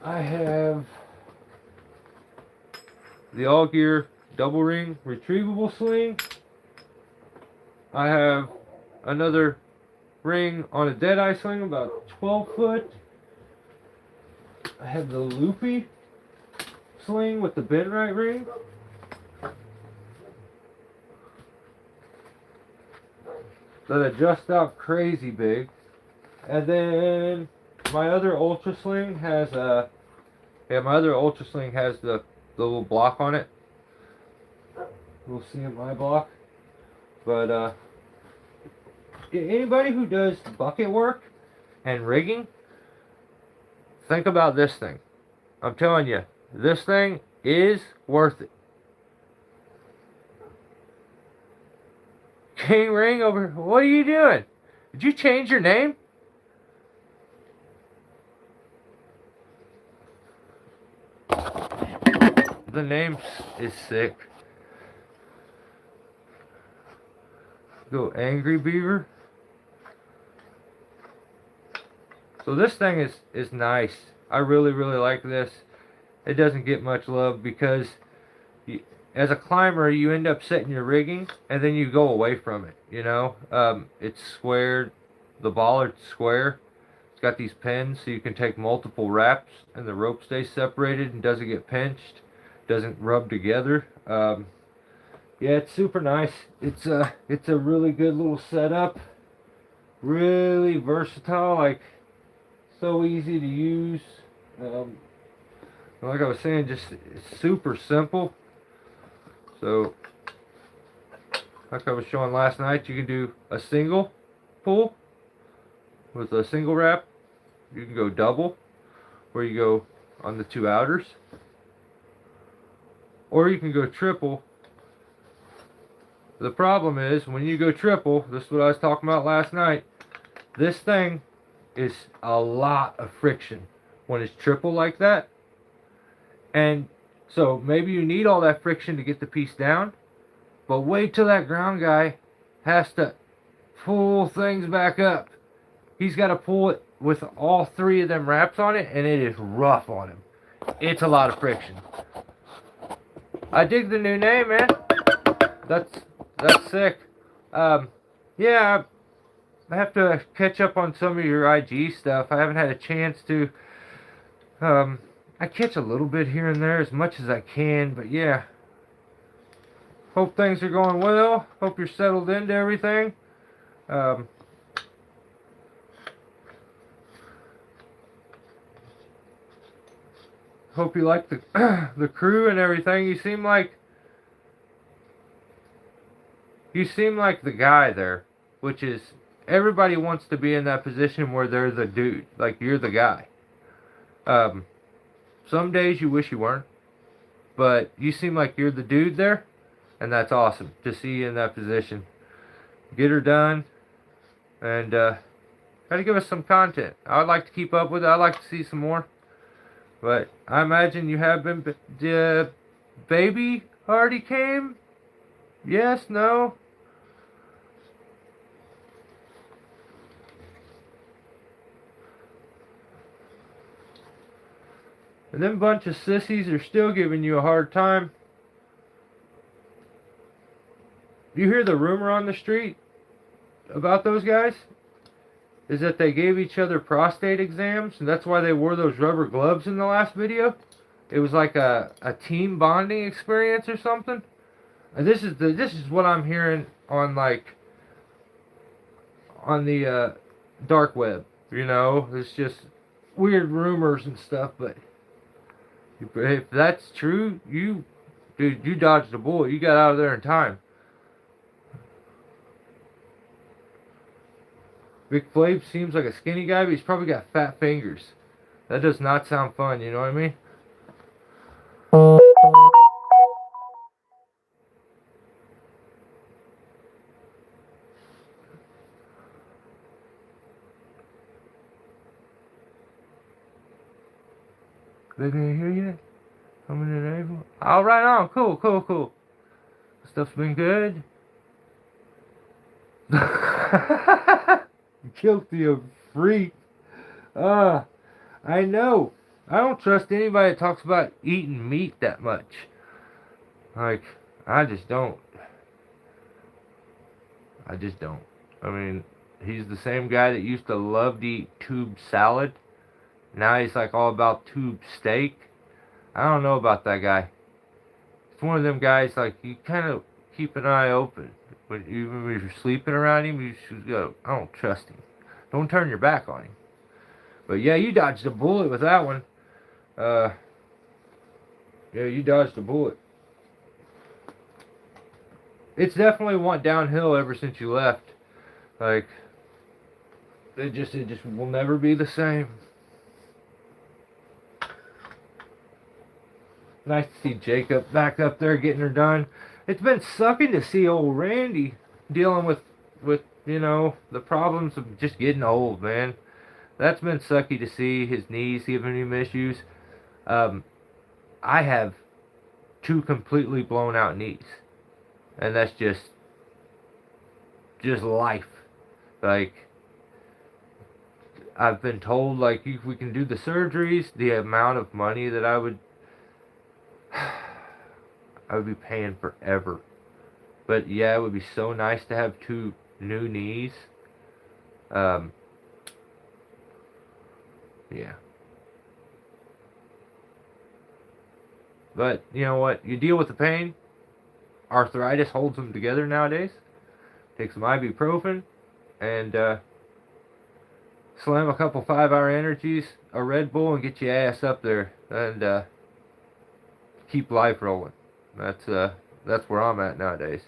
I have the All Gear double ring retrievable sling. I have another ring on a deadeye sling, about 12-foot. I have the loopy sling with the bend right ring. That adjusts out crazy big. And then my other ultra sling has the little block on it. We'll see in my block. But anybody who does bucket work and rigging, think about this thing. I'm telling you, this thing is worth it. King Ring over, what are you doing? Did you change your name? The name is sick. Go Angry Beaver. So this thing is nice. I really like this. It doesn't get much love because as a climber you end up setting your rigging and then you go away from it, you know. It's squared, the bollard's square. It's got these pins so you can take multiple wraps and the rope stays separated and doesn't get pinched, doesn't rub together. Yeah, it's super nice. It's a really good little setup. Really versatile, like so easy to use. Like I was saying, just it's super simple. So, like I was showing last night, you can do a single pull with a single wrap. You can go double, where you go on the 2 outers. Or you can go triple. The problem is, when you go triple, this is what I was talking about last night, this thing is a lot of friction when it's triple like that. And so maybe you need all that friction to get the piece down, but wait till that ground guy has to pull things back up. He's got to pull it with all 3 of them wraps on it, and it is rough on him. It's a lot of friction. I dig the new name, man. That's sick. Yeah, I have to catch up on some of your IG stuff. I haven't had a chance to. I catch a little bit here and there as much as I can, but yeah. Hope things are going well. Hope you're settled into everything. Hope you like the crew and everything. You seem like the guy there, which is everybody wants to be in that position where they're the dude, like you're the guy. Some days you wish you weren't, but you seem like you're the dude there, and that's awesome to see you in that position. Get her done, and try to give us some content. I would like to keep up with it. I'd like to see some more, but I imagine you have been. Baby already came? Yes, no? And them bunch of sissies are still giving you a hard time. you hear the rumor on the street about those guys? Is that they gave each other prostate exams, and that's why they wore those rubber gloves in the last video. It was like a team bonding experience or something. And this is what I'm hearing on like on the dark web. You know, it's just weird rumors and stuff. But if that's true, dude, you dodged a bullet. You got out of there in time. Big Flav seems like a skinny guy, but he's probably got fat fingers. That does not sound fun, you know what I mean? They didn't hear you? Coming in April? Oh, right on. Cool, cool, cool. Stuff's been good. Guilty of freak. I know. I don't trust anybody that talks about eating meat that much. Like, I just don't. I just don't. I mean, he's the same guy that used to love to eat tube salad. Now he's like all about tube steak. I don't know about that guy. It's one of them guys, like, you kind of keep an eye open. But even when you're sleeping around him, you should go, I don't trust him. Don't turn your back on him. But yeah, you dodged a bullet with that one. Yeah, you dodged a bullet. It's definitely went downhill ever since you left. Like, it just will never be the same. Nice to see Jacob back up there getting her done. It's been sucking to see old Randy dealing with you know, the problems of just getting old, man. That's been sucky to see, his knees giving him issues. I have 2 completely blown out knees. And that's just life. Like, I've been told, like, if we can do the surgeries, the amount of money that I would be paying forever. But yeah, it would be so nice to have 2 new knees. Yeah. But, you know what? You deal with the pain. Arthritis holds them together nowadays. Take some ibuprofen and slam a couple 5-hour energies, a Red Bull, and get your ass up there and keep life rolling. That's where I'm at nowadays.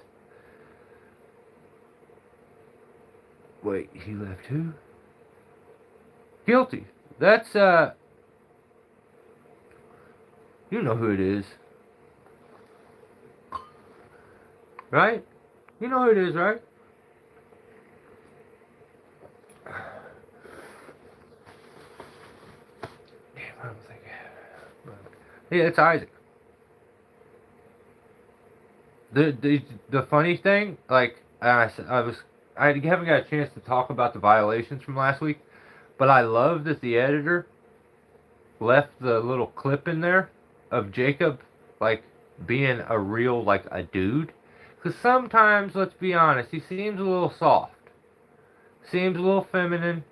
Wait, he left who? Guilty. That's you know who it is. Right? You know who it is, right? Damn, I don't think. Yeah, it's Isaac. The funny thing, like I haven't got a chance to talk about the violations from last week, but I love that the editor left the little clip in there of Jacob, like, being a real, like, a dude. Because sometimes, let's be honest, he seems a little soft. Seems a little feminine.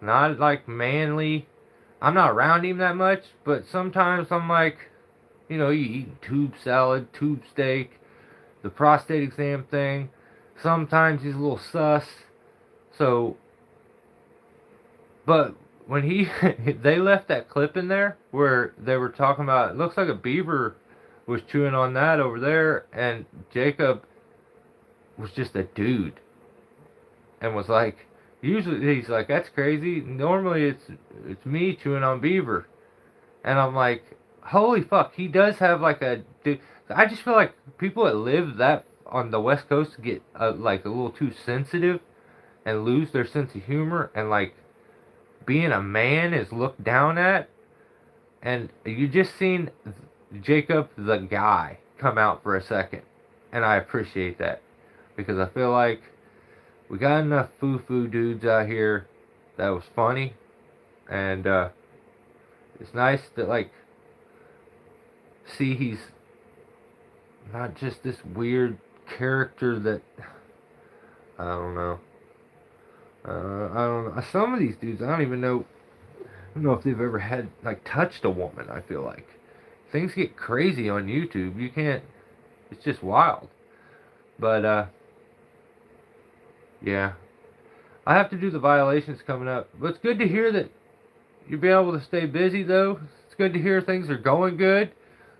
Not, like, manly. I'm not around him that much, but sometimes I'm like, you know, you eating tube salad, tube steak, the prostate exam thing. Sometimes he's a little sus. So, but when they left that clip in there where they were talking about, it looks like a beaver was chewing on that over there, and Jacob was just a dude and was like, usually he's like, that's crazy, normally it's me chewing on beaver. And I'm like, holy fuck, he does have like a dude. I just feel like people that live that on the West Coast get like a little too sensitive and lose their sense of humor, and like being a man is looked down at. And you just seen Jacob the guy come out for a second, and I appreciate that, because I feel like we got enough foo-foo dudes out here that was funny, and it's nice to like see he's not just this weird character that, I don't know. I don't know. Some of these dudes, I don't even know. I don't know if they've ever had, like, touched a woman. I feel like things get crazy on YouTube. You can't. It's just wild. But yeah, I have to do the violations coming up. But it's good to hear that you'll be able to stay busy, though. It's good to hear things are going good.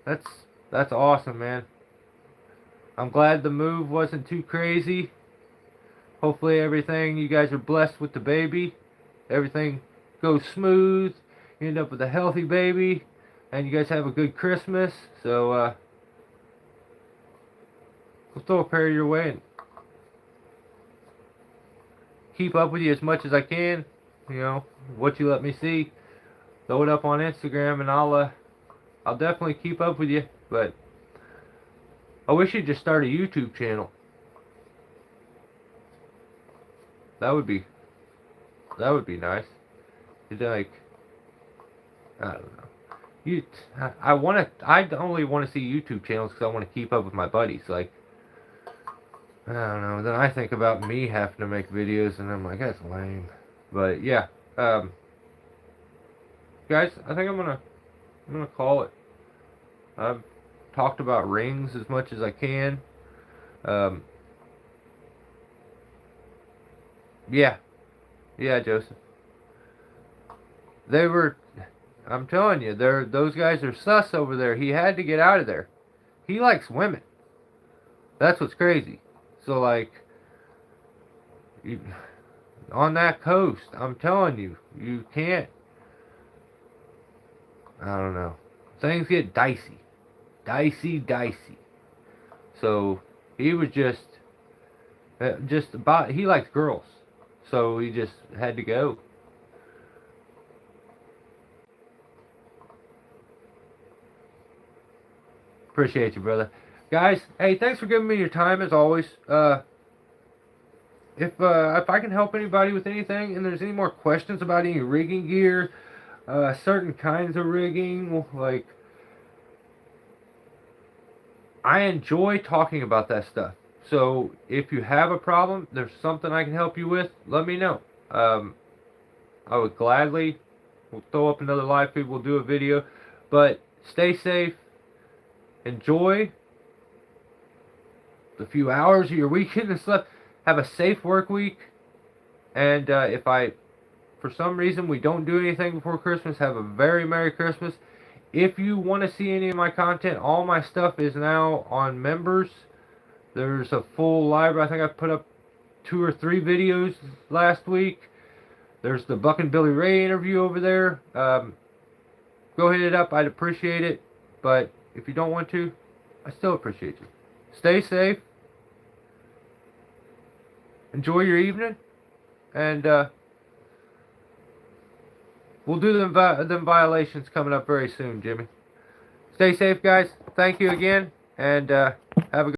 That's awesome, man. I'm glad the move wasn't too crazy. Hopefully everything, you guys are blessed with the baby. Everything goes smooth. You end up with a healthy baby. And you guys have a good Christmas. So, we'll throw a prayer your way and keep up with you as much as I can. You know, what you let me see. Throw it up on Instagram and I'll definitely keep up with you. But I wish you'd just start a YouTube channel. That would be nice. It's like, I don't know. I only want to see YouTube channels because I want to keep up with my buddies. Like, I don't know. Then I think about me having to make videos, and I'm like, that's lame. But yeah, guys, I think I'm gonna call it. I've talked about rings as much as I can. Yeah, Joseph. I'm telling you, those guys are sus over there. He had to get out of there. He likes women. That's what's crazy. So, like, on that coast, I'm telling you, you can't. I don't know. Things get dicey. Dicey. So, he was just about, he likes girls. So, he just had to go. Appreciate you, brother. Guys, hey, thanks for giving me your time as always. If I can help anybody with anything, and there's any more questions about any rigging gear, certain kinds of rigging, like, I enjoy talking about that stuff. So if you have a problem, there's something I can help you with, let me know. I would gladly, we'll throw up another live feed, we'll do a video. But stay safe. Enjoy the few hours of your weekend and stuff. Have a safe work week. And if for some reason we don't do anything before Christmas, have a very Merry Christmas. If you want to see any of my content, all my stuff is now on members. There's a full library. I think I put up 2 or 3 videos last week. There's the Buck and Billy Ray interview over there. Go hit it up. I'd appreciate it. But if you don't want to, I still appreciate you. Stay safe. Enjoy your evening. And we'll do them violations coming up very soon, Jimmy. Stay safe, guys. Thank you again. And have a good